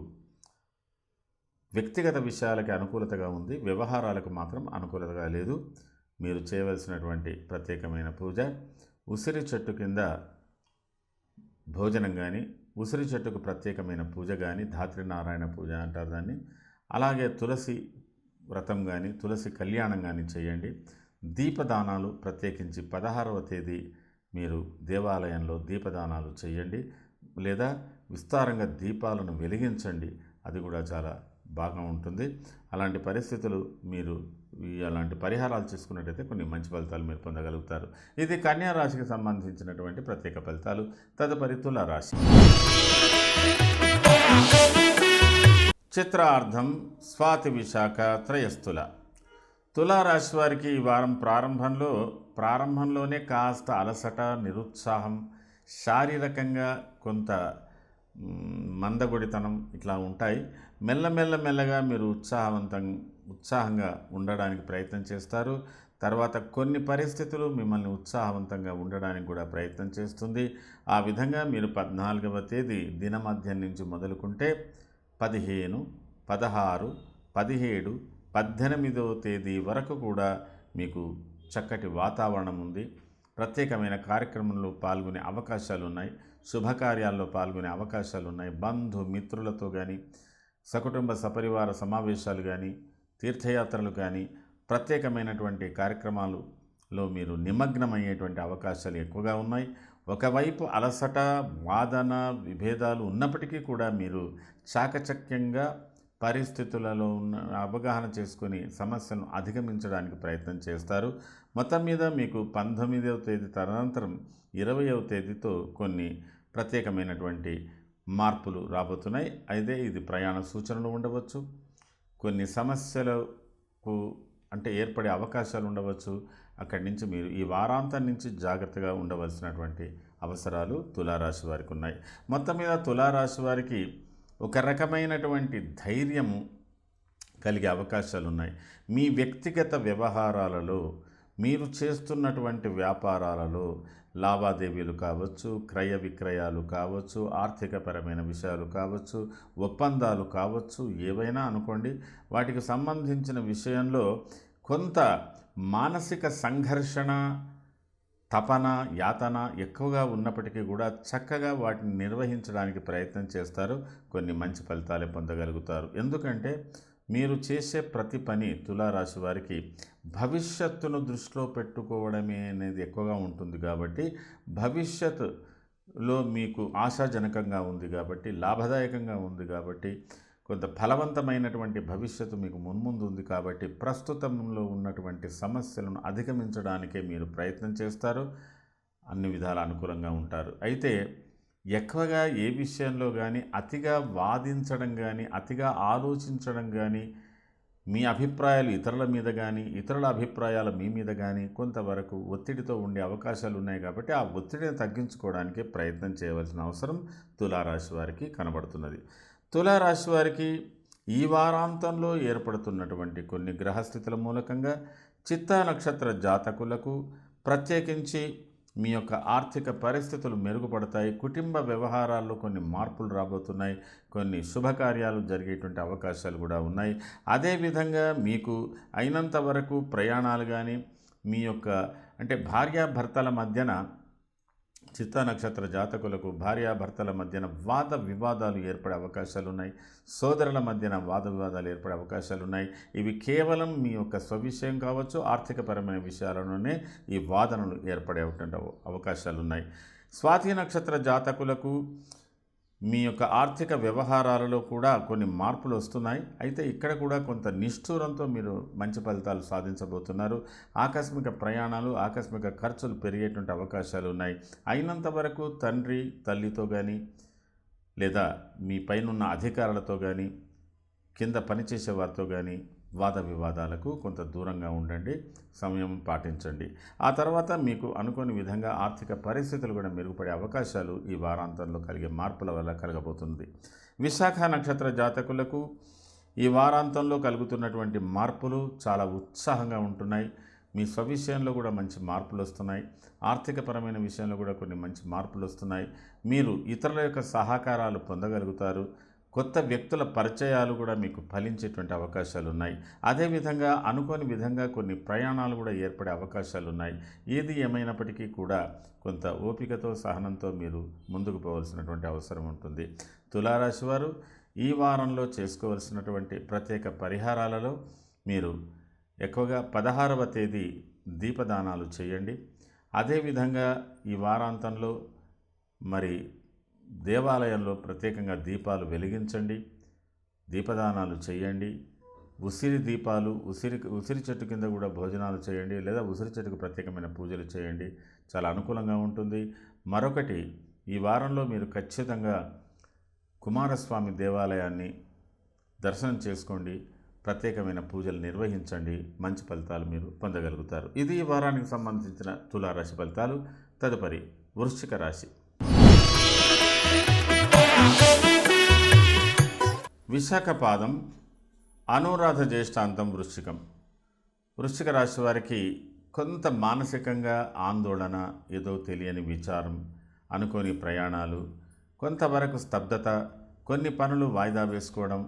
వ్యక్తిగత విషయాలకి అనుకూలతగా ఉంది, వ్యవహారాలకు మాత్రం అనుకూలతగా లేదు. మీరు చేయవలసినటువంటి ప్రత్యేకమైన పూజ ఉసిరి చెట్టు కింద భోజనం కానీ, ఉసిరి చెట్టుకు ప్రత్యేకమైన పూజ కానీ, ధాత్రి నారాయణ పూజ అంటారు దాన్ని, అలాగే తులసి వ్రతం కానీ, తులసి కళ్యాణం కానీ చేయండి. దీపదానాలు ప్రత్యేకించి 16వ తేదీ మీరు దేవాలయంలో దీపదానాలు చేయండి, లేదా విస్తారంగా దీపాలను వెలిగించండి. అది కూడా చాలా బాగా ఉంటుంది. అలాంటి పరిస్థితులు మీరు అలాంటి పరిహారాలు చేసుకున్నట్టయితే కొన్ని మంచి ఫలితాలు మీరు పొందగలుగుతారు. ఇది కన్యా రాశికి సంబంధించినటువంటి ప్రత్యేక ఫలితాలు. తదుపరి తులా రాశి. చిత్రార్థం స్వాతి విశాఖ త్రయస్థుల. తులారాశి వారికి ఈ వారం ప్రారంభంలోనే కాస్త అలసట, నిరుత్సాహం, శారీరకంగా కొంత మందగొడితనం ఇట్లా ఉంటాయి. మెల్లగా మీరు ఉత్సాహంగా ఉండడానికి ప్రయత్నం చేస్తారు. తర్వాత కొన్ని పరిస్థితులు మిమ్మల్ని ఉత్సాహవంతంగా ఉండడానికి కూడా ప్రయత్నం చేస్తుంది. ఆ విధంగా మీరు 14వ తేదీ దినమధ్యం నుంచి మొదలుకుంటే 15, 16, 17, 18వ తేదీ వరకు కూడా మీకు చక్కటి వాతావరణం ఉంది. ప్రత్యేకమైన కార్యక్రమంలో పాల్గొనే అవకాశాలు ఉన్నాయి, శుభకార్యాల్లో పాల్గొనే అవకాశాలు ఉన్నాయి. బంధుమిత్రులతో కానీ, సకుటుంబ సపరివార సమావేశాలు కానీ, తీర్థయాత్రలు కానీ, ప్రత్యేకమైనటువంటి కార్యక్రమాలలో మీరు నిమగ్నమయ్యేటువంటి అవకాశాలు ఎక్కువగా ఉన్నాయి. ఒకవైపు అలసట, వాదన, విభేదాలు ఉన్నప్పటికీ కూడా మీరు చాకచక్యంగా పరిస్థితులలో ఉన్న అవగాహన చేసుకొని సమస్యలను అధిగమించడానికి ప్రయత్నం చేస్తారు. మొత్తం మీద మీకు 19వ తేదీ తదనంతరం 20వ తేదీతో కొన్ని ప్రత్యేకమైనటువంటి మార్పులు రాబోతున్నాయి. అయితే ఇది ప్రయాణ సూచనలు ఉండవచ్చు, కొన్ని సమస్యలకు అంటే ఏర్పడే అవకాశాలు ఉండవచ్చు. అక్కడి నుంచి మీరు ఈ వారాంతం నుంచి జాగ్రత్తగా ఉండవలసినటువంటి అవసరాలు తులారాశి వారికి ఉన్నాయి. మొత్తం మీద తులారాశి వారికి ఒక రకమైనటువంటి ధైర్యము కలిగే అవకాశాలు ఉన్నాయి. మీ వ్యక్తిగత వ్యవహారాలలో, మీరు చేస్తున్నటువంటి వ్యాపారాలలో లావాదేవీలు కావచ్చు, క్రయ విక్రయాలు కావచ్చు, ఆర్థికపరమైన విషయాలు కావచ్చు, ఒప్పందాలు కావచ్చు, ఏవైనా అనుకోండి, వాటికి సంబంధించిన విషయంలో కొంత మానసిక సంఘర్షణ, తపన, యాతన ఎక్కువగా ఉన్నప్పటికీ కూడా చక్కగా వాటిని నిర్వహించడానికి ప్రయత్నం చేస్తారు. కొన్ని మంచి ఫలితాలే పొందగలుగుతారు. ఎందుకంటే మీరు చేసే ప్రతి పని తులారాశి వారికి భవిష్యత్తును దృష్టిలో పెట్టుకోవడమే అనేది ఎక్కువగా ఉంటుంది. కాబట్టి భవిష్యత్తులో మీకు ఆశాజనకంగా ఉంది కాబట్టి, లాభదాయకంగా ఉంది కాబట్టి, కొంత ఫలవంతమైనటువంటి భవిష్యత్తు మీకు మున్ముందు ఉంది కాబట్టి, ప్రస్తుతంలో ఉన్నటువంటి సమస్యలను అధిగమించడానికే మీరు ప్రయత్నం చేస్తారు. అన్ని విధాల అనుకూలంగా ఉంటారు. అయితే ఎక్కువగా ఏ విషయంలో కానీ అతిగా వాదించడం కానీ, అతిగా ఆలోచించడం కానీ, మీ అభిప్రాయాలు ఇతరుల మీద కానీ ఇతరుల అభిప్రాయాలు మీ మీద కానీ కొంతవరకు ఒత్తిడితో ఉండే అవకాశాలు ఉన్నాయి. కాబట్టి ఆ ఒత్తిడిని తగ్గించుకోవడానికి ప్రయత్నం చేయవలసిన అవసరం తులారాశి వారికి కనబడుతున్నది. తులారాశి వారికి ఈ వారాంతంలో ఏర్పడుతున్నటువంటి కొన్ని గ్రహస్థితుల మూలకంగా చిత్తా నక్షత్ర జాతకులకు ప్రత్యేకించి మీ యొక్క ఆర్థిక పరిస్థితులు మెరుగుపడతాయి. కుటుంబ వ్యవహారాల్లో కొన్ని మార్పులు రాబోతున్నాయి. కొన్ని శుభకార్యాలు జరిగేటువంటి అవకాశాలు కూడా ఉన్నాయి. అదేవిధంగా మీకు అయినంత వరకు ప్రయాణాలు కానీ మీ యొక్క అంటే భార్యాభర్తల మధ్యన చిత్తా నక్షత్ర జాతకులకు భార్యాభర్తల మధ్యన వాద వివాదాలు ఏర్పడే అవకాశాలు ఉన్నాయి. సోదరుల మధ్యన వాద వివాదాలు ఏర్పడే అవకాశాలు ఉన్నాయి. ఇవి కేవలం మీ యొక్క స్వవిషయం కావచ్చు, ఆర్థికపరమైన విషయాలలోనే ఈ వాదనలు ఏర్పడే అవకాశాలు ఉన్నాయి. స్వాతి నక్షత్ర జాతకులకు మీ యొక్క ఆర్థిక వ్యవహారాలలో కూడా కొన్ని మార్పులు వస్తున్నాయి. అయితే ఇక్కడ కూడా కొంత నిష్ఠూరంతో మీరు మంచి ఫలితాలు సాధించబోతున్నారు. ఆకస్మిక ప్రయాణాలు, ఆకస్మిక ఖర్చులు పెరిగేటువంటి అవకాశాలు ఉన్నాయి. అయినంత వరకు తండ్రి తల్లితో కానీ లేదా మీ పైనున్న అధికారులతో కానీ కింద పనిచేసే వారితో కానీ వాద వివాదాలకు కొంత దూరంగా ఉండండి, సమయం పాటించండి. ఆ తర్వాత మీకు అనుకోని విధంగా ఆర్థిక పరిస్థితులు కూడా మెరుగుపడే అవకాశాలు ఈ వారాంతంలో కలిగే మార్పుల వల్ల కలగబోతుంది. విశాఖ నక్షత్ర జాతకులకు ఈ వారాంతంలో కలుగుతున్నటువంటి మార్పులు చాలా ఉత్సాహంగా ఉంటున్నాయి. మీ స్వవిషయంలో కూడా మంచి మార్పులు వస్తున్నాయి. ఆర్థికపరమైన విషయంలో కూడా కొన్ని మంచి మార్పులు వస్తున్నాయి. మీరు ఇతరుల యొక్క సహకారాలు పొందగలుగుతారు. కొత్త వ్యక్తుల పరిచయాలు కూడా మీకు ఫలించేటువంటి అవకాశాలు ఉన్నాయి. అదేవిధంగా అనుకోని విధంగా కొన్ని ప్రయాణాలు కూడా ఏర్పడే అవకాశాలు ఉన్నాయి. ఏది ఏమైనప్పటికీ కూడా కొంత ఓపికతో సహనంతో మీరు ముందుకు పోవలసినటువంటి అవసరం ఉంటుంది. తులారాశి వారు ఈ వారంలో చేసుకోవలసినటువంటి ప్రత్యేక పరిహారాలలో మీరు ఎక్కువగా 16వ తేదీ దీపదానాలు చేయండి. అదేవిధంగా ఈ వారాంతంలో మరి దేవాలయంలో ప్రత్యేకంగా దీపాలు వెలిగించండి, దీపదానాలు చేయండి. ఉసిరి దీపాలు, ఉసిరి చెట్టు కింద కూడా భోజనాలు చేయండి, లేదా ఉసిరి చెట్టుకు ప్రత్యేకమైన పూజలు చేయండి. చాలా అనుకూలంగా ఉంటుంది. మరొకటి, ఈ వారంలో మీరు ఖచ్చితంగా కుమారస్వామి దేవాలయాన్ని దర్శనం చేసుకోండి, ప్రత్యేకమైన పూజలు నిర్వహించండి. మంచి ఫలితాలు మీరు పొందగలుగుతారు. ఇది ఈ వారానికి సంబంధించిన తులారాశి ఫలితాలు. తదుపరి వృశ్చిక రాశి. విశాఖ పాదం, అనురాధ జ్యేష్ఠాంతం వృశ్చికం. వృశ్చిక రాశి వారికి కొంత మానసికంగా ఆందోళన, ఏదో తెలియని విచారం, అనుకోని ప్రయాణాలు, కొంతవరకు స్తబ్దత, కొన్ని పనులు వాయిదా వేసుకోవడం,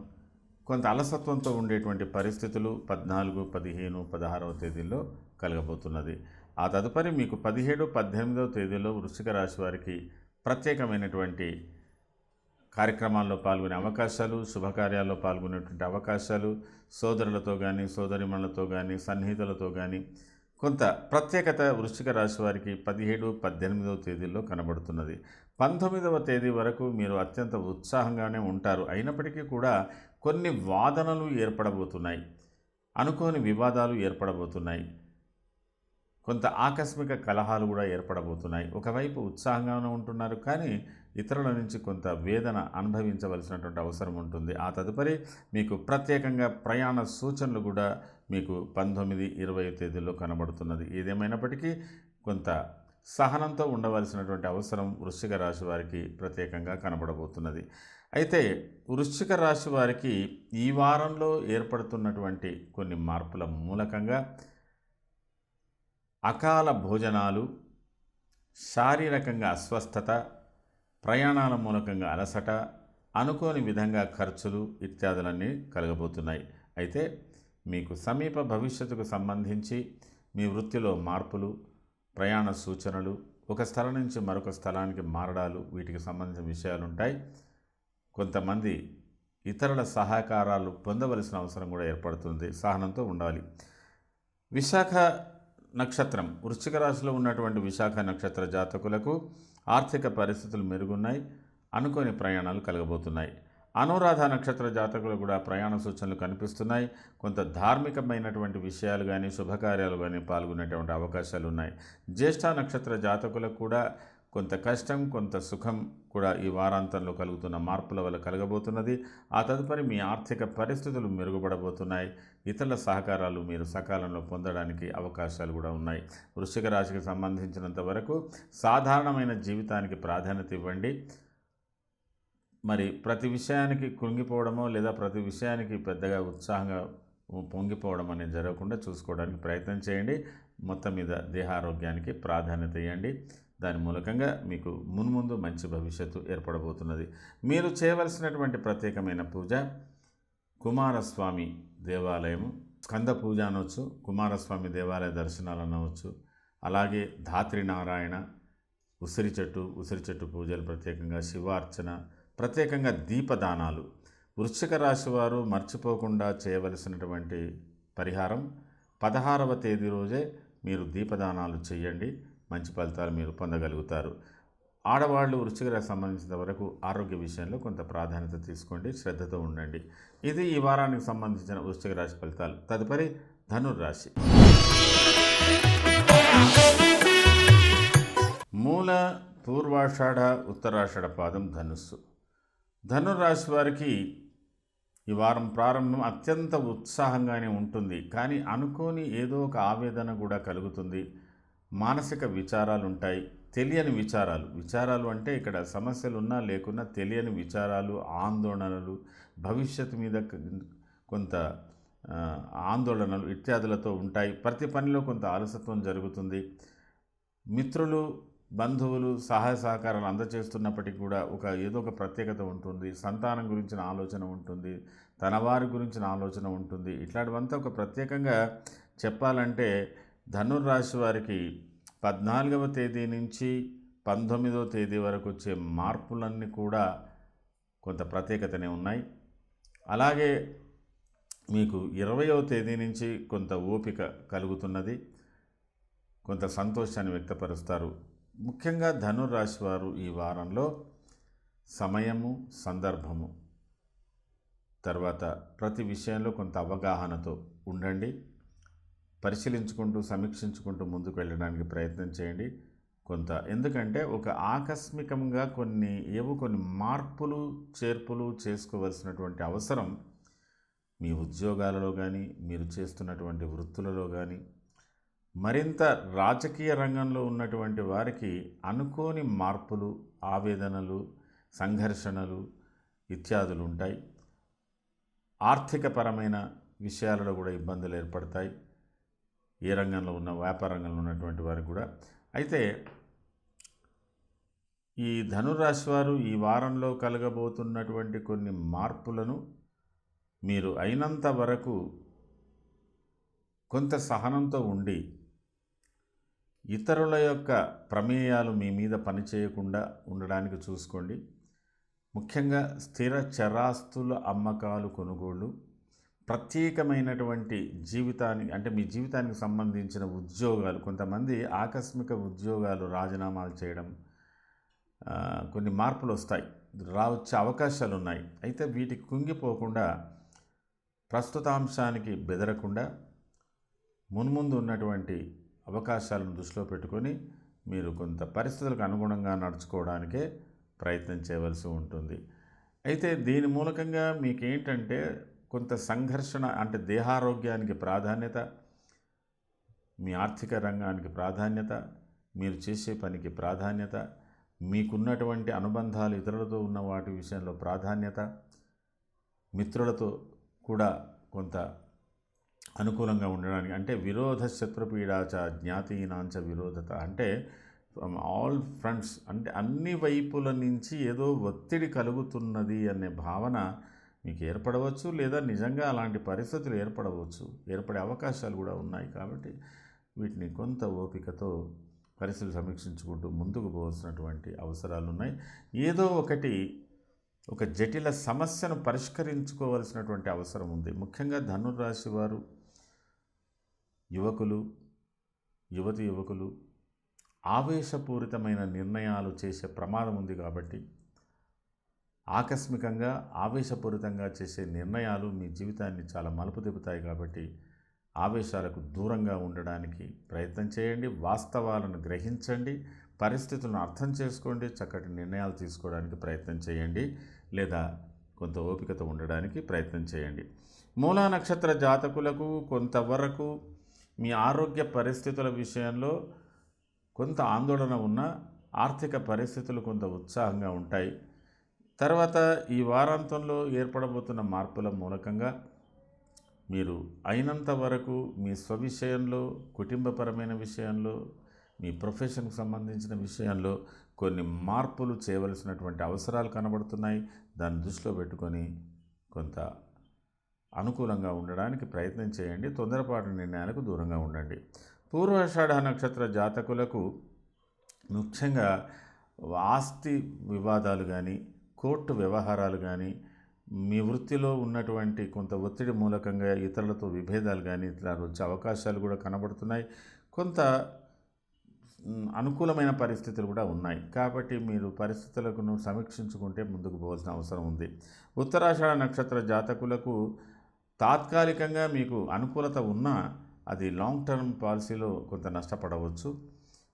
కొంత అలసత్వంతో ఉండేటువంటి పరిస్థితులు 14, 15, 16వ తేదీల్లో కలగబోతున్నది. ఆ తదుపరి మీకు 17, 18వ తేదీలో వృశ్చిక రాశి వారికి ప్రత్యేకమైనటువంటి కార్యక్రమాల్లో పాల్గొనే అవకాశాలు, శుభకార్యాల్లో పాల్గొనేటువంటి అవకాశాలు, సోదరులతో కానీ సోదరిమణులతో కానీ సన్నిహితులతో కానీ కొంత ప్రత్యేకత వృశ్చిక రాశి వారికి 17, 18వ తేదీల్లో కనబడుతున్నది. 19వ తేదీ వరకు మీరు అత్యంత ఉత్సాహంగానే ఉంటారు. అయినప్పటికీ కూడా కొన్ని వాదనలు ఏర్పడబోతున్నాయి, అనుకోని వివాదాలు ఏర్పడబోతున్నాయి, కొంత ఆకస్మిక కలహాలు కూడా ఏర్పడబోతున్నాయి. ఒకవైపు ఉత్సాహంగానే ఉంటున్నారు, కానీ ఇతరుల నుంచి కొంత వేదన అనుభవించవలసినటువంటి అవసరం ఉంటుంది. ఆ తదుపరి మీకు ప్రత్యేకంగా ప్రయాణ సూచనలు కూడా మీకు 19, 20 తేదీల్లో కనబడుతున్నది. ఏదేమైనప్పటికీ కొంత సహనంతో ఉండవలసినటువంటి అవసరం వృశ్చిక రాశి వారికి ప్రత్యేకంగా కనబడబోతున్నది. అయితే వృశ్చిక రాశి వారికి ఈ వారంలో ఏర్పడుతున్నటువంటి కొన్ని మార్పుల మూలకంగా అకాల భోజనాలు, శారీరకంగా అస్వస్థత, ప్రయాణాల మూలకంగా అలసట, అనుకోని విధంగా ఖర్చులు ఇత్యాదులన్నీ కలగబోతున్నాయి. అయితే మీకు సమీప భవిష్యత్తుకు సంబంధించి మీ వృత్తిలో మార్పులు, ప్రయాణ సూచనలు, ఒక స్థలం నుంచి మరొక స్థలానికి మారడాలు, వీటికి సంబంధించిన విషయాలు ఉంటాయి. కొంతమంది ఇతరుల సహకారాలు పొందవలసిన అవసరం కూడా ఏర్పడుతుంది. సహనంతో ఉండాలి. విశాఖ నక్షత్రం, వృశ్చిక రాశిలో ఉన్నటువంటి విశాఖ నక్షత్ర జాతకులకు ఆర్థిక పరిస్థితులు మెరుగున్నాయి, అనుకోని ప్రయాణాలు కలగబోతున్నాయి. అనురాధ నక్షత్ర జాతకులు కూడా ప్రయాణ సూచనలు కనిపిస్తున్నాయి. కొంత ధార్మికమైనటువంటి విషయాలు కానీ శుభకార్యాలు కానీ పాల్గొనేటువంటి అవకాశాలు ఉన్నాయి. జ్యేష్ఠ నక్షత్ర జాతకులకు కూడా కొంత కష్టం, కొంత సుఖం కూడా ఈ వారాంతంలో కలుగుతున్న మార్పుల వల్ల కలగబోతున్నది. ఆ తదుపరి మీ ఆర్థిక పరిస్థితులు మెరుగుపడబోతున్నాయి. ఇతరుల సహకారాలు మీరు సకాలంలో పొందడానికి అవకాశాలు కూడా ఉన్నాయి. వృశ్చిక రాశికి సంబంధించినంత వరకు సాధారణమైన జీవితానికి ప్రాధాన్యత ఇవ్వండి. మరి ప్రతి విషయానికి కృంగిపోవడమో లేదా ప్రతి విషయానికి పెద్దగా ఉత్సాహంగా పొంగిపోవడం అనేది జరగకుండా చూసుకోవడానికి ప్రయత్నం చేయండి. మొత్తం మీద దేహారోగ్యానికి ప్రాధాన్యత ఇవ్వండి. దాని మూలకంగా మీకు మున్ముందు మంచి భవిష్యత్తు ఏర్పడబోతున్నది. మీరు చేయవలసినటువంటి ప్రత్యేకమైన పూజ కుమారస్వామి దేవాలయము, స్కంద పూజ అనవచ్చు, కుమారస్వామి దేవాలయ దర్శనాలు అనవచ్చు, అలాగే ధాత్రి నారాయణ, ఉసిరి చెట్టు పూజలు, ప్రత్యేకంగా శివార్చన, ప్రత్యేకంగా దీపదానాలు. వృశ్చిక రాశి వారు మర్చిపోకుండా చేయవలసినటువంటి పరిహారం 16వ తేదీ రోజే మీరు దీపదానాలు చేయండి. మంచి ఫలితాలు మీరు పొందగలుగుతారు. ఆడవాళ్ళు వృశ్చిక రాశికి సంబంధించిన వరకు ఆరోగ్య విషయంలో కొంత ప్రాధాన్యత తీసుకోండి, శ్రద్ధతో ఉండండి. ఇది ఈ వారానికి సంబంధించిన వృశ్చిక రాశి ఫలితాలు. తదుపరి ధనుర్రాశి. మూల, పూర్వాషాఢ, ఉత్తరాషాఢ పాదం ధనుస్సు. ధనుర్రాశి వారికి ఈ వారం ప్రారంభం అత్యంత ఉత్సాహంగానే ఉంటుంది. కానీ అనుకోని ఏదో ఒక ఆవేదన కూడా కలుగుతుంది. మానసిక విచారాలు ఉంటాయి, తెలియని విచారాలు అంటే ఇక్కడ సమస్యలు ఉన్నా లేకున్నా తెలియని విచారాలు, ఆందోళనలు, భవిష్యత్తు మీద కొంత ఆందోళనలు ఇత్యాదులతో ఉంటాయి. ప్రతి పనిలో కొంత అలసత్వం జరుగుతుంది. మిత్రులు, బంధువులు సహాయ సహకారాలు అందజేస్తున్నప్పటికీ కూడా ఏదో ఒక ప్రత్యేకత ఉంటుంది. సంతానం గురించిన ఆలోచన ఉంటుంది, తన వారి గురించిన ఆలోచన ఉంటుంది. ఇట్లాంటివంతా ఒక ప్రత్యేకంగా చెప్పాలంటే ధనుర్రాశి వారికి 14వ తేదీ నుంచి 19వ తేదీ వరకు వచ్చే మార్పులన్నీ కూడా కొంత ప్రత్యేకతనే ఉన్నాయి. అలాగే మీకు 20వ తేదీ నుంచి కొంత ఓపిక కలుగుతున్నది, కొంత సంతోషాన్ని వ్యక్తపరుస్తారు. ముఖ్యంగా ధనుర్రాశి వారు ఈ వారంలో సమయము, సందర్భము, తర్వాత ప్రతి విషయంలో కొంత అవగాహనతో ఉండండి. పరిశీలించుకుంటూ, సమీక్షించుకుంటూ ముందుకు వెళ్ళడానికి ప్రయత్నం చేయండి. ఎందుకంటే ఒక ఆకస్మికంగా కొన్ని మార్పులు, చేర్పులు చేసుకోవలసినటువంటి అవసరం మీ ఉద్యోగాలలో కానీ, మీరు చేస్తున్నటువంటి వృత్తులలో కానీ, మరింత రాజకీయ రంగంలో ఉన్నటువంటి వారికి అనుకోని మార్పులు, ఆవేదనలు, సంఘర్షణలు ఇత్యాదులు ఉంటాయి. ఆర్థికపరమైన విషయాలలో కూడా ఇబ్బందులు ఏర్పడతాయి. ఏ రంగంలో ఉన్న, వ్యాపార రంగంలో ఉన్నటువంటి వారికి కూడా. అయితే ఈ ధనురాశి వారు ఈ వారంలో కలగబోతున్నటువంటి కొన్ని మార్పులను మీరు అయినంత వరకు కొంత సహనంతో ఉండి, ఇతరుల యొక్క ప్రమేయాలు మీ మీద పనిచేయకుండా ఉండడానికి చూసుకోండి. ముఖ్యంగా స్థిర చరాస్తుల అమ్మకాలు, కొనుగోళ్ళు, ప్రత్యేకమైనటువంటి అంటే మీ జీవితానికి సంబంధించిన ఉద్యోగాలు, కొంతమంది ఆకస్మిక ఉద్యోగాలు రాజీనామాలు చేయడం, కొన్ని మార్పులు వస్తాయి, వచ్చే అవకాశాలు ఉన్నాయి. అయితే వీటికి కుంగిపోకుండా, ప్రస్తుతాంశానికి బెదరకుండా, మున్ముందు ఉన్నటువంటి అవకాశాలను దృష్టిలో పెట్టుకొని మీరు కొంత పరిస్థితులకు అనుగుణంగా నడుచుకోవడానికే ప్రయత్నం చేయవలసి ఉంటుంది. అయితే దీని మూలకంగా మీకేంటంటే కొంత సంఘర్షణ, అంటే దేహారోగ్యానికి ప్రాధాన్యత, మీ ఆర్థిక రంగానికి ప్రాధాన్యత, మీరు చేసే పనికి ప్రాధాన్యత, మీకున్నటువంటి అనుబంధాలు ఇతరులతో ఉన్న వాటి విషయంలో ప్రాధాన్యత, మిత్రులతో కూడా కొంత అనుకూలంగా ఉండడానికి, అంటే విరోధ శత్రుపీడాచ జ్ఞాతీనాంచ విరోధత, అంటే ఆల్ ఫ్రంట్స్, అంటే అన్ని వైపుల నుంచి ఏదో ఒత్తిడి కలుగుతున్నది అనే భావన మీకు ఏర్పడవచ్చు, లేదా నిజంగా అలాంటి పరిస్థితులు ఏర్పడే అవకాశాలు కూడా ఉన్నాయి. కాబట్టి వీటిని కొంత ఓపికతో పరిస్థితులు సమీక్షించుకుంటూ ముందుకు పోవాల్సినటువంటి అవసరాలు ఉన్నాయి. ఏదో ఒక జటిల సమస్యను పరిష్కరించుకోవాల్సినటువంటి అవసరం ఉంది. ముఖ్యంగా ధనుర్రాశి వారు, యువకులు ఆవేశపూరితమైన నిర్ణయాలు చేసే ప్రమాదం ఉంది. కాబట్టి ఆకస్మికంగా, ఆవేశపూరితంగా చేసే నిర్ణయాలు మీ జీవితాన్ని చాలా మలుపు తిప్పుతాయి. కాబట్టి ఆవేశాలకు దూరంగా ఉండడానికి ప్రయత్నం చేయండి. వాస్తవాలను గ్రహించండి, పరిస్థితులను అర్థం చేసుకోండి, చక్కటి నిర్ణయాలు తీసుకోవడానికి ప్రయత్నం చేయండి, లేదా కొంత ఓపికతో ఉండడానికి ప్రయత్నం చేయండి. మూలా నక్షత్ర జాతకులకు కొంతవరకు మీ ఆరోగ్య పరిస్థితుల విషయంలో కొంత ఆందోళన ఉన్న, ఆర్థిక పరిస్థితులు కొంత ఉత్సాహంగా ఉంటాయి. తర్వాత ఈ వారాంతంలో ఏర్పడబోతున్న మార్పుల మూలకంగా మీరు అయినంత వరకు మీ స్వవిషయంలో, కుటుంబపరమైన విషయంలో, మీ ప్రొఫెషన్కి సంబంధించిన విషయంలో కొన్ని మార్పులు చేయవలసినటువంటి అవసరాలు కనబడుతున్నాయి. దాన్ని దృష్టిలో పెట్టుకొని కొంత అనుకూలంగా ఉండడానికి ప్రయత్నం చేయండి. తొందరపాటు నిర్ణయాలకు దూరంగా ఉండండి. పూర్వాషాఢ నక్షత్ర జాతకులకు ముఖ్యంగా ఆస్తి వివాదాలు కానీ, కోర్టు వ్యవహారాలు కానీ, మీ వృత్తిలో ఉన్నటువంటి కొంత ఒత్తిడి మూలకంగా ఇతరులతో విభేదాలు కానీ ఇట్లా వచ్చే అవకాశాలు కూడా కనబడుతున్నాయి. కొంత అనుకూలమైన పరిస్థితులు కూడా ఉన్నాయి. కాబట్టి మీరు పరిస్థితులను సమీక్షించుకుంటే ముందుకు పోవాల్సిన అవసరం ఉంది. ఉత్తరాషాఢ నక్షత్ర జాతకులకు తాత్కాలికంగా మీకు అనుకూలత ఉన్నా అది లాంగ్ టర్మ్ పాలసీలో కొంత నష్టపడవచ్చు.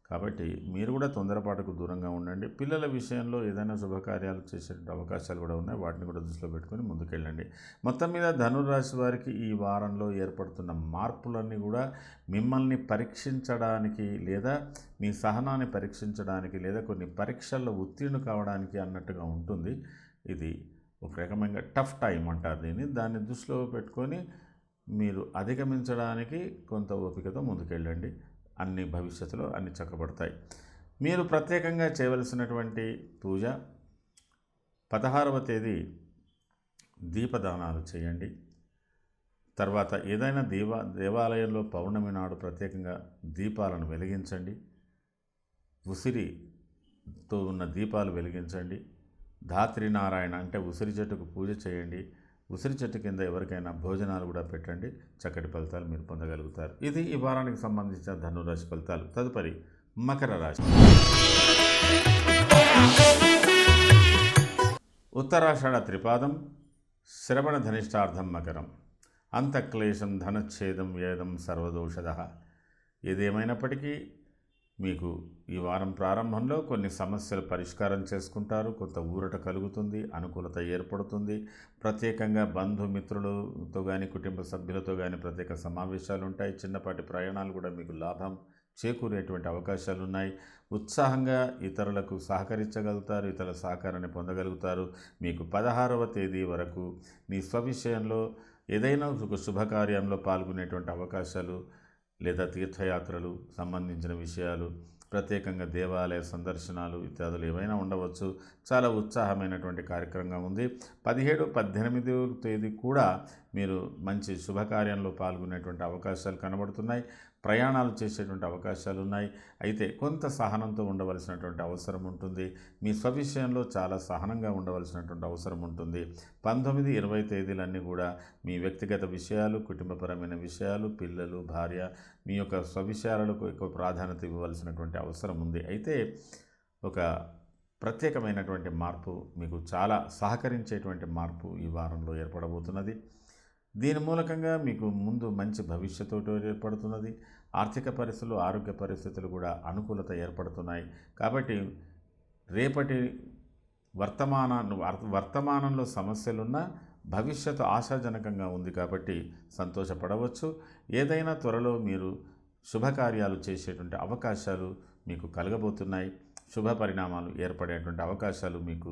కాబట్టి మీరు కూడా తొందరపాటుకు దూరంగా ఉండండి. పిల్లల విషయంలో ఏదైనా శుభకార్యాలు చేసే అవకాశాలు కూడా ఉన్నాయి. వాటిని కూడా దృష్టిలో పెట్టుకొని ముందుకెళ్ళండి. మొత్తం మీద ధనురాశి వారికి ఈ వారంలో ఏర్పడుతున్న మార్పులన్నీ కూడా మిమ్మల్ని పరీక్షించడానికి, లేదా మీ సహనాన్ని పరీక్షించడానికి, లేదా కొన్ని పరీక్షల్లో ఉత్తీర్ణులు కావడానికి అన్నట్టుగా ఉంటుంది. ఇది ఒక రకమైన టఫ్ టైం అంటారు దీన్ని. దాన్ని దృష్టిలో పెట్టుకొని మీరు అధిగమించడానికి కొంత ఓపికతో ముందుకెళ్ళండి. అన్ని భవిష్యత్తులో అన్ని చక్కబడతాయి. మీరు ప్రత్యేకంగా చేయవలసినటువంటి పూజ 16వ తేదీ దీపదానాలు చేయండి. తర్వాత ఏదైనా దేవాలయంలో పౌర్ణమి నాడు ప్రత్యేకంగా దీపాలను వెలిగించండి. ఉసిరితో ఉన్న దీపాలు వెలిగించండి. ధాత్రినారాయణ అంటే ఉసిరి చెట్టుకు పూజ చేయండి. ఉసిరి చెట్టు కింద ఎవరికైనా భోజనాలు కూడా పెట్టండి. చక్కటి ఫలితాలు మీరు పొందగలుగుతారు. ఇది ఈ వారానికి సంబంధించిన ధనురాశి ఫలితాలు. తదుపరి మకర రాశి. ఉత్తరాషాఢ త్రిపాదం, శ్రవణ ధనిష్టార్థం మకరం. అంతఃక్లేశం ధనచ్ఛేదం వేదం సర్వదోషదః. ఏదేమైనప్పటికీ మీకు ఈ వారం ప్రారంభంలో కొన్ని సమస్యలు పరిష్కారం చేసుకుంటారు. కొంత ఊరట కలుగుతుంది, అనుకూలత ఏర్పడుతుంది. ప్రత్యేకంగా బంధుమిత్రులతో కానీ, కుటుంబ సభ్యులతో కానీ ప్రత్యేక సమావేశాలు ఉంటాయి. చిన్నపాటి ప్రయాణాలు కూడా మీకు లాభం చేకూరేటువంటి అవకాశాలు ఉన్నాయి. ఉత్సాహంగా ఇతరులకు సహకరించగలుగుతారు, ఇతరుల సహకారాన్ని పొందగలుగుతారు. మీకు 16వ తేదీ వరకు మీ స్వవిషయంలో ఏదైనా ఒక శుభకార్యంలో పాల్గొనేటువంటి అవకాశాలు, లేదా తీర్థయాత్రలు సంబంధించిన విషయాలు, ప్రత్యేకంగా దేవాలయ సందర్శనాలు ఇత్యాదులు ఏవైనా ఉండవచ్చు. చాలా ఉత్సాహమైనటువంటి కార్యక్రమంగా ఉంది. 17, 18వ తేదీ కూడా మీరు మంచి శుభకార్యంలో పాల్గొనేటువంటి అవకాశాలు కనబడుతున్నాయి. ప్రయాణాలు చేసేటువంటి అవకాశాలు ఉన్నాయి. అయితే కొంత సహనంతో ఉండవలసినటువంటి అవసరం ఉంటుంది. మీ స్వవిషయంలో చాలా సహనంగా ఉండవలసినటువంటి అవసరం ఉంటుంది. 19, 20 తేదీలన్నీ కూడా మీ వ్యక్తిగత విషయాలు, కుటుంబపరమైన విషయాలు, పిల్లలు, భార్య, మీ యొక్క స్వవిషయాలకు ఎక్కువ ప్రాధాన్యత ఇవ్వవలసినటువంటి అవసరం ఉంది. అయితే ఒక ప్రత్యేకమైనటువంటి మార్పు, మీకు చాలా సహకరించేటువంటి మార్పు ఈ వారంలో ఏర్పడబోతున్నది. దీని మూలకంగా మీకు ముందు మంచి భవిష్యత్తు ఏర్పడుతున్నది. ఆర్థిక పరిస్థితులు, ఆరోగ్య పరిస్థితులు కూడా అనుకూలత ఏర్పడుతున్నాయి. కాబట్టి రేపటి వర్తమానంలో సమస్యలున్నా భవిష్యత్తు ఆశాజనకంగా ఉంది. కాబట్టి సంతోషపడవచ్చు. ఏదైనా త్వరలో మీరు శుభకార్యాలు చేసేటువంటి అవకాశాలు మీకు కలగబోతున్నాయి. శుభ పరిణామాలు ఏర్పడేటువంటి అవకాశాలు మీకు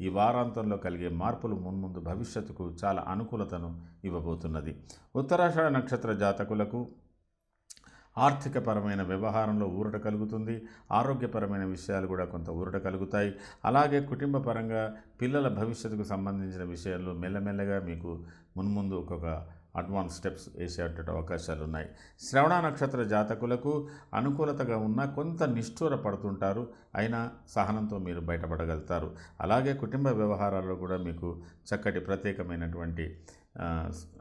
ఈ వారాంతంలో కలిగే మార్పులు మున్ముందు భవిష్యత్తుకు చాలా అనుకూలతను ఇవ్వబోతున్నది. ఉత్తరాషాఢ నక్షత్ర జాతకులకు ఆర్థికపరమైన వ్యవహారంలో ఊరట కలుగుతుంది. ఆరోగ్యపరమైన విషయాలు కూడా కొంత ఊరట కలుగుతాయి. అలాగే కుటుంబపరంగా పిల్లల భవిష్యత్తుకు సంబంధించిన విషయాల్లో మెల్లమెల్లగా మీకు మున్ముందు ఒక్కొక్క అడ్వాన్స్ స్టెప్స్ వేసేట అవకాశాలు ఉన్నాయి. శ్రవణ నక్షత్ర జాతకులకు అనుకూలతగా ఉన్న కొంత నిష్ఠూర పడుతుంటారు. అయినా సహనంతో మీరు బయటపడగలుగుతారు. అలాగే కుటుంబ వ్యవహారాల్లో కూడా మీకు చక్కటి ప్రత్యేకమైనటువంటి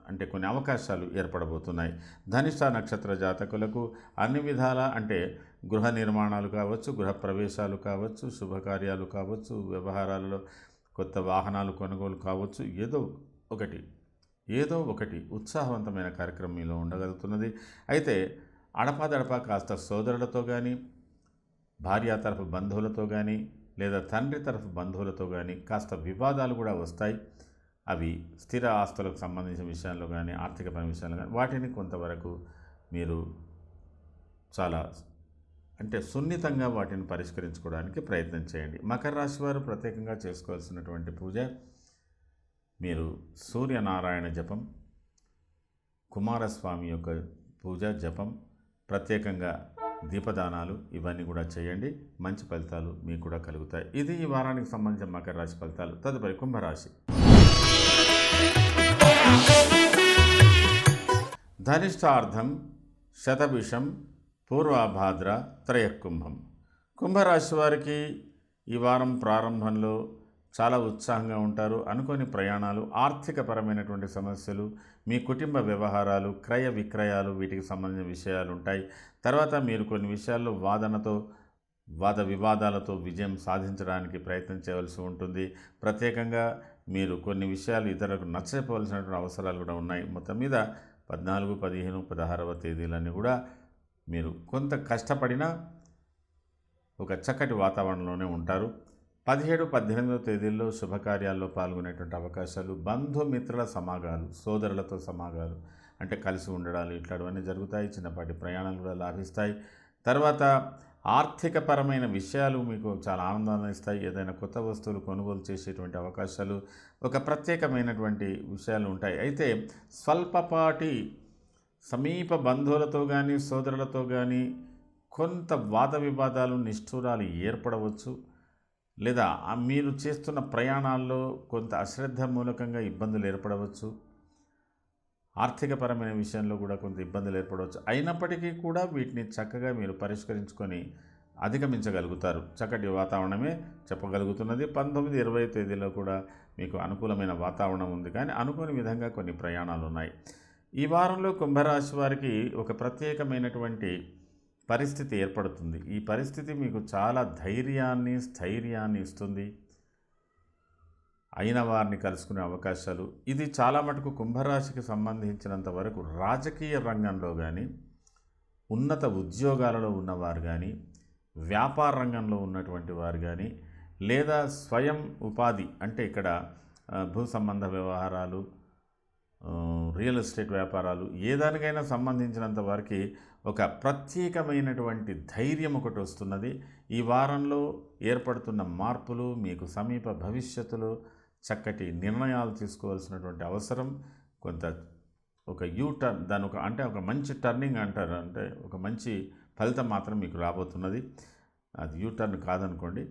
అంటే కొన్ని అవకాశాలు ఏర్పడబోతున్నాయి. ధనిష్ట నక్షత్ర జాతకులకు అన్ని విధాల అంటే గృహ నిర్మాణాలు కావచ్చు, గృహ ప్రవేశాలు కావచ్చు, శుభకార్యాలు కావచ్చు, వ్యవహారాలలో కొత్త వాహనాలు కొనుగోలు కావచ్చు, ఏదో ఒకటి ఉత్సాహవంతమైన కార్యక్రమం మీలో ఉండగలుగుతున్నది. అయితే అడపాదడపా కాస్త సోదరులతో కానీ, భార్య తరఫు బంధువులతో కానీ లేదా తండ్రి తరఫు బంధువులతో కానీ కాస్త వివాదాలు కూడా వస్తాయి. అవి స్థిర ఆస్తులకు సంబంధించిన విషయాల్లో కానీ ఆర్థికపరమైన విషయాల్లో కానీ వాటిని కొంతవరకు మీరు చాలా అంటే సున్నితంగా వాటిని పరిష్కరించుకోవడానికి ప్రయత్నం చేయండి. మకర రాశి వారు ప్రత్యేకంగా చేసుకోవాల్సినటువంటి పూజ, మీరు సూర్యనారాయణ జపం, కుమారస్వామి యొక్క పూజ జపం, ప్రత్యేకంగా దీపదానాలు ఇవన్నీ కూడా చేయండి. మంచి ఫలితాలు మీకు కూడా కలుగుతాయి. ఇది ఈ వారానికి సంబంధించిన మకర రాశి ఫలితాలు. తదుపరి కుంభరాశి. ధనిష్టార్థం శతభిషం పూర్వాభాద్ర త్రయకుంభం. కుంభరాశి వారికి ఈ వారం ప్రారంభంలో చాలా ఉత్సాహంగా ఉంటారు. అనుకోని ప్రయాణాలు, ఆర్థికపరమైనటువంటి సమస్యలు, మీ కుటుంబ వ్యవహారాలు, క్రయ విక్రయాలు, వీటికి సంబంధించిన విషయాలు ఉంటాయి. తర్వాత మీరు కొన్ని విషయాల్లో వాద వివాదాలతో విజయం సాధించడానికి ప్రయత్నం చేయవలసి ఉంటుంది. ప్రత్యేకంగా మీరు కొన్ని విషయాలు ఇతరులకు నచ్చకపోవలసినటువంటి అవసరాలు కూడా ఉన్నాయి. మొత్తం మీద 14, 15, 16వ తేదీలన్నీ కూడా మీరు కొంత కష్టపడినా ఒక చక్కటి వాతావరణంలోనే ఉంటారు. 17, 18వ తేదీల్లో శుభకార్యాల్లో పాల్గొనేటువంటి అవకాశాలు, బంధుమిత్రుల సమాగాలు, సోదరులతో సమాగాలు అంటే కలిసి ఉండడాలు ఇట్లాంటివన్నీ జరుగుతాయి. చిన్నపాటి ప్రయాణాలు కూడా లాభిస్తాయి. తర్వాత ఆర్థికపరమైన విషయాలు మీకు చాలా ఆనందాన్ని ఇస్తాయి. ఏదైనా కొత్త వస్తువులు కొనుగోలు చేసేటువంటి అవకాశాలు, ఒక ప్రత్యేకమైనటువంటి విషయాలు ఉంటాయి. అయితే స్వల్పపాటి సమీప బంధువులతో కానీ సోదరులతో కానీ కొంత వాద వివాదాలు, నిష్ఠూరాలు ఏర్పడవచ్చు. లేదా మీరు చేస్తున్న ప్రయాణాల్లో కొంత అశ్రద్ధ మూలకంగా ఇబ్బందులు ఏర్పడవచ్చు. ఆర్థికపరమైన విషయంలో కూడా కొంత ఇబ్బందులు ఏర్పడవచ్చు. అయినప్పటికీ కూడా వీటిని చక్కగా మీరు పరిష్కరించుకొని అధిగమించగలుగుతారు. చక్కటి వాతావరణమే చెప్పగలుగుతున్నది. 19, 20 తేదీలో కూడా మీకు అనుకూలమైన వాతావరణం ఉంది. కానీ అనుకోని విధంగా కొన్ని ప్రయాణాలు ఉన్నాయి. ఈ వారంలో కుంభరాశి వారికి ఒక ప్రత్యేకమైనటువంటి పరిస్థితి ఏర్పడుతుంది. ఈ పరిస్థితి మీకు చాలా ధైర్యాన్ని, స్థైర్యాన్ని ఇస్తుంది. అయిన వారిని కలుసుకునే అవకాశాలు, ఇది చాలా మటుకు కుంభరాశికి సంబంధించినంత వరకు రాజకీయ రంగంలో కానీ, ఉన్నత ఉద్యోగాలలో ఉన్నవారు కానీ, వ్యాపార రంగంలో ఉన్నటువంటి వారు కానీ, లేదా స్వయం ఉపాధి అంటే ఇక్కడ భూ సంబంధ వ్యవహారాలు, రియల్ ఎస్టేట్ వ్యాపారాలు, ఏ దానికైనా సంబంధించినంత వరకు ఒక ప్రత్యేకమైనటువంటి ధైర్యం ఒకటి వస్తున్నది. ఈ వారంలో ఏర్పడుతున్న మార్పులు మీకు సమీప భవిష్యత్తులో చక్కటి నిర్ణయాలు తీసుకోవాల్సినటువంటి అవసరం, కొంత ఒక యూటర్న్, దాని ఒక మంచి టర్నింగ్ అంటారు, అంటే ఒక మంచి ఫలితం మాత్రం మీకు రాబోతున్నది. అది యూటర్న్ కాదనుకోండి,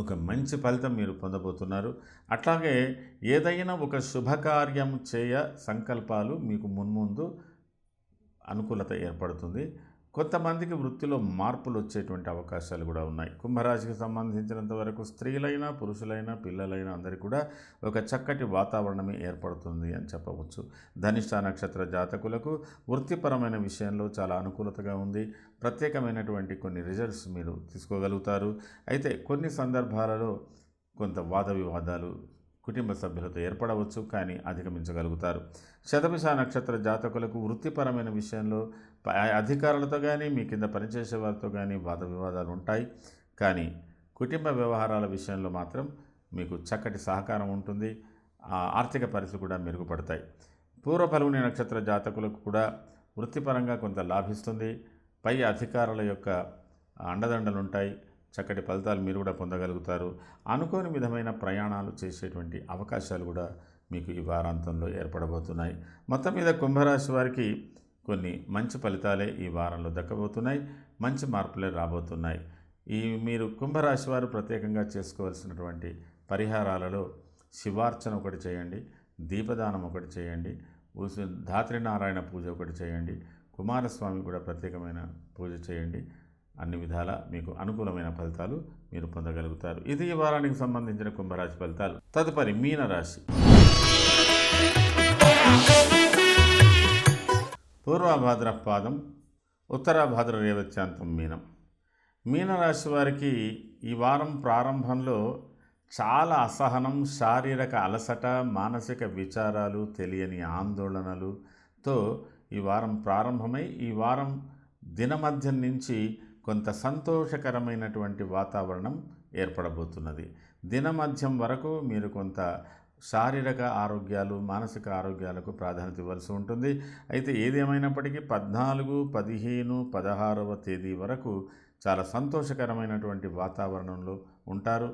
ఒక మంచి ఫలితం మీరు పొందబోతున్నారు. అట్లాగే ఏదైనా ఒక శుభకార్యం చేయ సంకల్పాలు మీకు మున్ముందు అనుకూలత ఏర్పడుతుంది. కొంతమందికి వృత్తిలో మార్పులు వచ్చేటువంటి అవకాశాలు కూడా ఉన్నాయి. కుంభరాశికి సంబంధించినంత వరకు స్త్రీలైనా, పురుషులైనా, పిల్లలైనా అందరికీ కూడా ఒక చక్కటి వాతావరణమే ఏర్పడుతుంది అని చెప్పవచ్చు. ధనిష్ట నక్షత్ర జాతకులకు వృత్తిపరమైన విషయంలో చాలా అనుకూలతగా ఉంది. ప్రత్యేకమైనటువంటి కొన్ని రిజల్ట్స్ మీరు తీసుకోగలుగుతారు. అయితే కొన్ని సందర్భాలలో కొంత వాద వివాదాలు కుటుంబ సభ్యులతో ఏర్పడవచ్చు, కానీ అధిగమించగలుగుతారు. శతభిష నక్షత్ర జాతకులకు వృత్తిపరమైన విషయంలో అధికారులతో కానీ, మీ కింద పనిచేసే వారితో కానీ వాద వివాదాలు ఉంటాయి. కానీ కుటుంబ వ్యవహారాల విషయంలో మాత్రం మీకు చక్కటి సహకారం ఉంటుంది. ఆర్థిక పరిస్థితులు కూడా మెరుగుపడతాయి. పూర్వ ఫల్గుని నక్షత్ర జాతకులకు కూడా వృత్తిపరంగా కొంత లాభిస్తుంది. పై అధికారుల యొక్క అండదండలు ఉంటాయి. చక్కటి ఫలితాలు మీరు కూడా పొందగలుగుతారు. అనుకోని విధమైన ప్రయాణాలు చేసేటువంటి అవకాశాలు కూడా మీకు ఈ వారాంతంలో ఏర్పడబోతున్నాయి. మొత్తం మీద కుంభరాశి వారికి కొన్ని మంచి ఫలితాలే ఈ వారంలో దక్కబోతున్నాయి. మంచి మార్పులే రాబోతున్నాయి. మీరు కుంభరాశి వారు ప్రత్యేకంగా చేసుకోవాల్సినటువంటి పరిహారాలలో శివార్చన ఒకటి చేయండి, దీపదానం ఒకటి చేయండి, ధాత్రినారాయణ పూజ ఒకటి చేయండి, కుమారస్వామి కూడా ప్రత్యేకమైన పూజ చేయండి. అన్ని విధాలా మీకు అనుకూలమైన ఫలితాలు మీరు పొందగలుగుతారు. ఇది ఈ వారానికి సంబంధించిన కుంభరాశి ఫలితాలు. తదుపరి మీనరాశి. పూర్వభాద్ర పాదం, ఉత్తరాభాద్ర రేవత్యాంతం మీనం. మీనరాశి వారికి ఈ వారం ప్రారంభంలో చాలా అసహనం, శారీరక అలసట, మానసిక విచారాలు, తెలియని ఆందోళనలతో ఈ వారం ప్రారంభమై ఈ వారం దినమధ్యం నుంచి కొంత సంతోషకరమైనటువంటి వాతావరణం ఏర్పడబోతున్నది. దినమధ్యం వరకు మీరు కొంత శారీరక ఆరోగ్యాలు, మానసిక ఆరోగ్యాలకు ప్రాధాన్యత ఇవ్వాల్సి ఉంటుంది. అయితే ఏది ఏమైనప్పటికీ 14, 15, 16వ తేదీ వరకు చాలా సంతోషకరమైనటువంటి వాతావరణంలో ఉంటారు.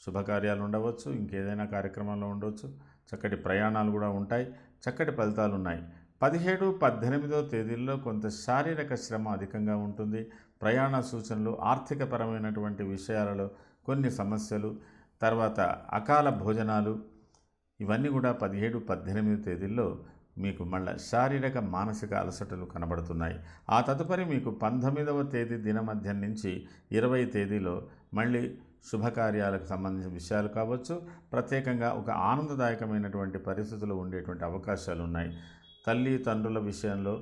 శుభకార్యాలు ఉండవచ్చు, ఇంకేదైనా కార్యక్రమాల్లో ఉండవచ్చు, చక్కటి ప్రయాణాలు కూడా ఉంటాయి, చక్కటి ఫలితాలు ఉన్నాయి. 17, 18వ తేదీల్లో కొంత శారీరక శ్రమ అధికంగా ఉంటుంది. ప్రయాణ సూచనలు, ఆర్థికపరమైనటువంటి విషయాలలో కొన్ని సమస్యలు, తర్వాత అకాల భోజనాలు, ఇవన్నీ కూడా 17, 18 తేదీల్లో మీకు మళ్ళీ శారీరక మానసిక అలసటలు కనబడుతున్నాయి. ఆ తదుపరి మీకు 19వ తేదీ దినమధ్యం నుంచి 20 తేదీలో మళ్ళీ శుభకార్యాలకు సంబంధించిన విషయాలు కావచ్చు, ప్రత్యేకంగా ఒక ఆనందదాయకమైనటువంటి పరిస్థితులు ఉండేటువంటి అవకాశాలు ఉన్నాయి. తల్లి తండ్రుల విషయంలో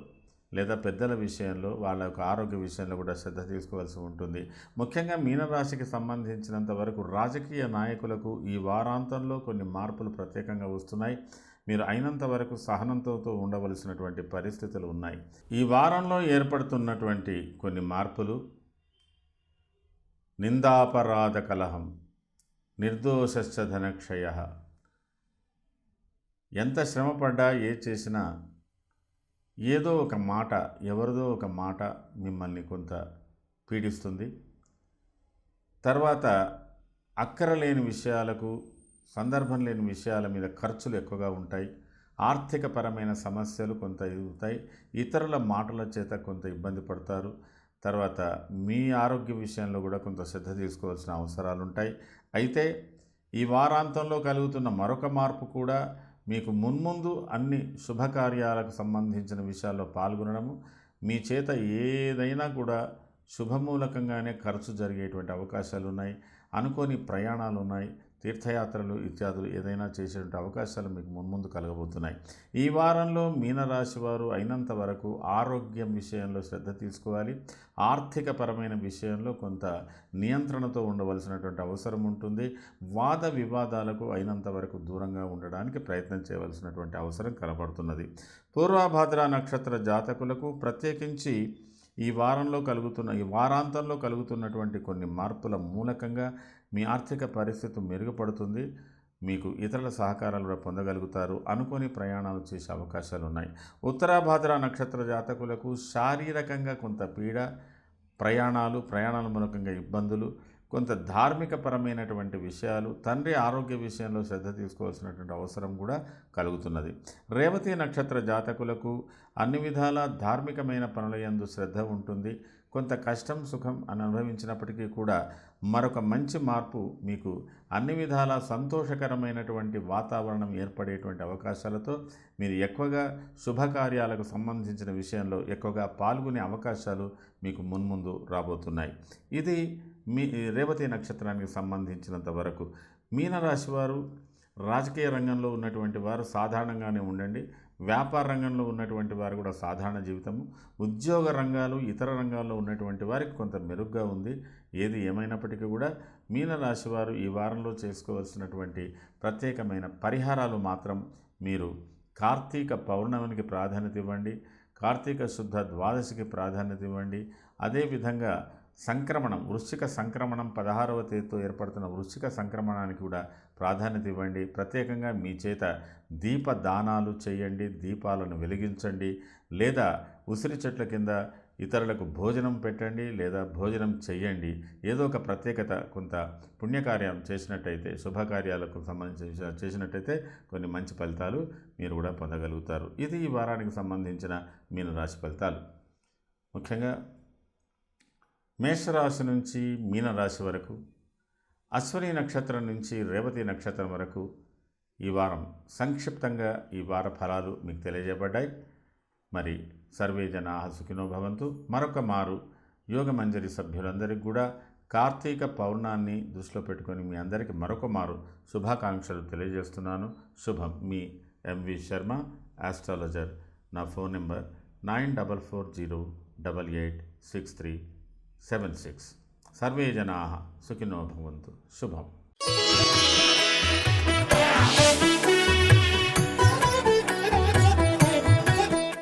లేదా పెద్దల విషయంలో, వాళ్ళ యొక్క ఆరోగ్య విషయంలో కూడా శ్రద్ధ తీసుకోవాల్సి ఉంటుంది. ముఖ్యంగా మీనరాశికి సంబంధించినంత వరకు రాజకీయ నాయకులకు ఈ వారాంతంలో కొన్ని మార్పులు ప్రత్యేకంగా వస్తున్నాయి. మీరు అయినంత వరకు సహనంతో ఉండవలసినటువంటి పరిస్థితులు ఉన్నాయి. ఈ వారంలో ఏర్పడుతున్నటువంటి కొన్ని మార్పులు: నిందాపరాధ కలహం, నిర్దోషశ్చ ధనక్షయ. ఎంత శ్రమపడ్డా, ఏ చేసినా ఏదో ఒక మాట, ఎవరిదో ఒక మాట మిమ్మల్ని కొంత పీడిస్తుంది. తర్వాత అక్కరలేని విషయాలకు, సందర్భం లేని విషయాల మీద ఖర్చులు ఎక్కువగా ఉంటాయి. ఆర్థికపరమైన సమస్యలు కొంత ఎదుగుతాయి. ఇతరుల మాటల చేత కొంత ఇబ్బంది పడతారు. తర్వాత మీ ఆరోగ్య విషయంలో కూడా కొంత శ్రద్ధ తీసుకోవాల్సిన అవసరాలు ఉంటాయి. అయితే ఈ వారాంతంలో కలుగుతున్న మరొక మార్పు కూడా మీకు మున్ముందు అన్ని శుభకార్యాలకు సంబంధించిన విషయాల్లో పాల్గొనడము, మీ చేత ఏదైనా కూడా శుభమూలకంగానే ఖర్చు జరిగేటువంటి అవకాశాలు ఉన్నాయి. అనుకోని ప్రయాణాలు ఉన్నాయి, తీర్థయాత్రలు ఇత్యాదులు ఏదైనా చేసేటువంటి అవకాశాలు మీకు మున్ముందు కలగబోతున్నాయి. ఈ వారంలో మీనరాశి వారు అయినంత వరకు ఆరోగ్యం విషయంలో శ్రద్ధ తీసుకోవాలి. ఆర్థికపరమైన విషయంలో కొంత నియంత్రణతో ఉండవలసినటువంటి అవసరం ఉంటుంది. వాద వివాదాలకు అయినంత వరకు దూరంగా ఉండడానికి ప్రయత్నం చేయవలసినటువంటి అవసరం కనబడుతున్నది. పూర్వభాద్ర నక్షత్ర జాతకులకు ప్రత్యేకించి ఈ వారాంతంలో కలుగుతున్నటువంటి కొన్ని మార్పుల మూలకంగా మీ ఆర్థిక పరిస్థితి మెరుగుపడుతుంది. మీకు ఇతరుల సహకారాలు కూడా పొందగలుగుతారు. అనుకోని ప్రయాణాలు చేసే అవకాశాలు ఉన్నాయి. ఉత్తరాభాద్ర నక్షత్ర జాతకులకు శారీరకంగా కొంత పీడ, ప్రయాణాల మూలకంగా ఇబ్బందులు, కొంత ధార్మికపరమైనటువంటి విషయాలు, తండ్రి ఆరోగ్య విషయంలో శ్రద్ధ తీసుకోవాల్సినటువంటి అవసరం కూడా కలుగుతున్నది. రేవతి నక్షత్ర జాతకులకు అన్ని విధాల ధార్మికమైన పనుల యందు శ్రద్ధ ఉంటుంది. కొంత కష్టం సుఖం అనుభవించినప్పటికీ కూడా మరొక మంచి మార్పు మీకు అన్ని విధాల సంతోషకరమైనటువంటి వాతావరణం ఏర్పడేటువంటి అవకాశాలతో మీరు ఎక్కువగా శుభకార్యాలకు సంబంధించిన విషయంలో ఎక్కువగా పాల్గొనే అవకాశాలు మీకు మున్ముందు రాబోతున్నాయి. ఇది మీ రేవతి నక్షత్రానికి సంబంధించినంత వరకు. మీనరాశి వారు రాజకీయ రంగంలో ఉన్నటువంటి వారు సాధారణంగానే ఉండండి. వ్యాపార రంగంలో ఉన్నటువంటి వారు కూడా సాధారణ జీవితము. ఉద్యోగ రంగాలు, ఇతర రంగాల్లో ఉన్నటువంటి వారికి కొంత మెరుగ్గా ఉంది. ఏది ఏమైనప్పటికీ కూడా మీనరాశి వారు ఈ వారంలో చేసుకోవాల్సినటువంటి ప్రత్యేకమైన పరిహారాలు మాత్రం మీరు కార్తీక పౌర్ణమికి ప్రాధాన్యత ఇవ్వండి, కార్తీక శుద్ధ ద్వాదశికి ప్రాధాన్యత ఇవ్వండి. అదేవిధంగా వృశ్చిక సంక్రమణం 16వ తేదీతో ఏర్పడుతున్న వృశ్చిక సంక్రమణానికి కూడా ప్రాధాన్యత ఇవ్వండి. ప్రత్యేకంగా మీ చేత దీపదానాలు చేయండి, దీపాలను వెలిగించండి, లేదా ఉసిరి చెట్ల కింద ఇతరులకు భోజనం పెట్టండి, లేదా భోజనం చేయండి. ఏదో ఒక ప్రత్యేకత, కొంత పుణ్యకార్యం చేసినట్టయితే, శుభకార్యాలకు సంబంధించిన చేసినట్టయితే కొన్ని మంచి ఫలితాలు మీరు కూడా పొందగలుగుతారు. ఇది ఈ వారానికి సంబంధించిన మీనరాశి ఫలితాలు. ముఖ్యంగా మేషరాశి నుంచి మీనరాశి వరకు, అశ్విని నక్షత్రం నుంచి రేవతి నక్షత్రం వరకు ఈ వారం సంక్షిప్తంగా ఈ వార ఫలాలు మీకు తెలియజేయబడ్డాయి. మరి సర్వే జనాః సుఖినో భవంతు. మరొక మారు యోగమంజరి సభ్యులందరికీ కూడా కార్తీక పౌర్ణాన్ని దృష్టిలో పెట్టుకొని మీ అందరికీ మరొక మారు శుభాకాంక్షలు తెలియజేస్తున్నాను. శుభం. మీ ఎంవి శర్మ, ఆస్ట్రాలజర్. నా ఫోన్ నెంబర్ 9440886376. సర్వే జనాః సుఖినో భవంతు. శుభం.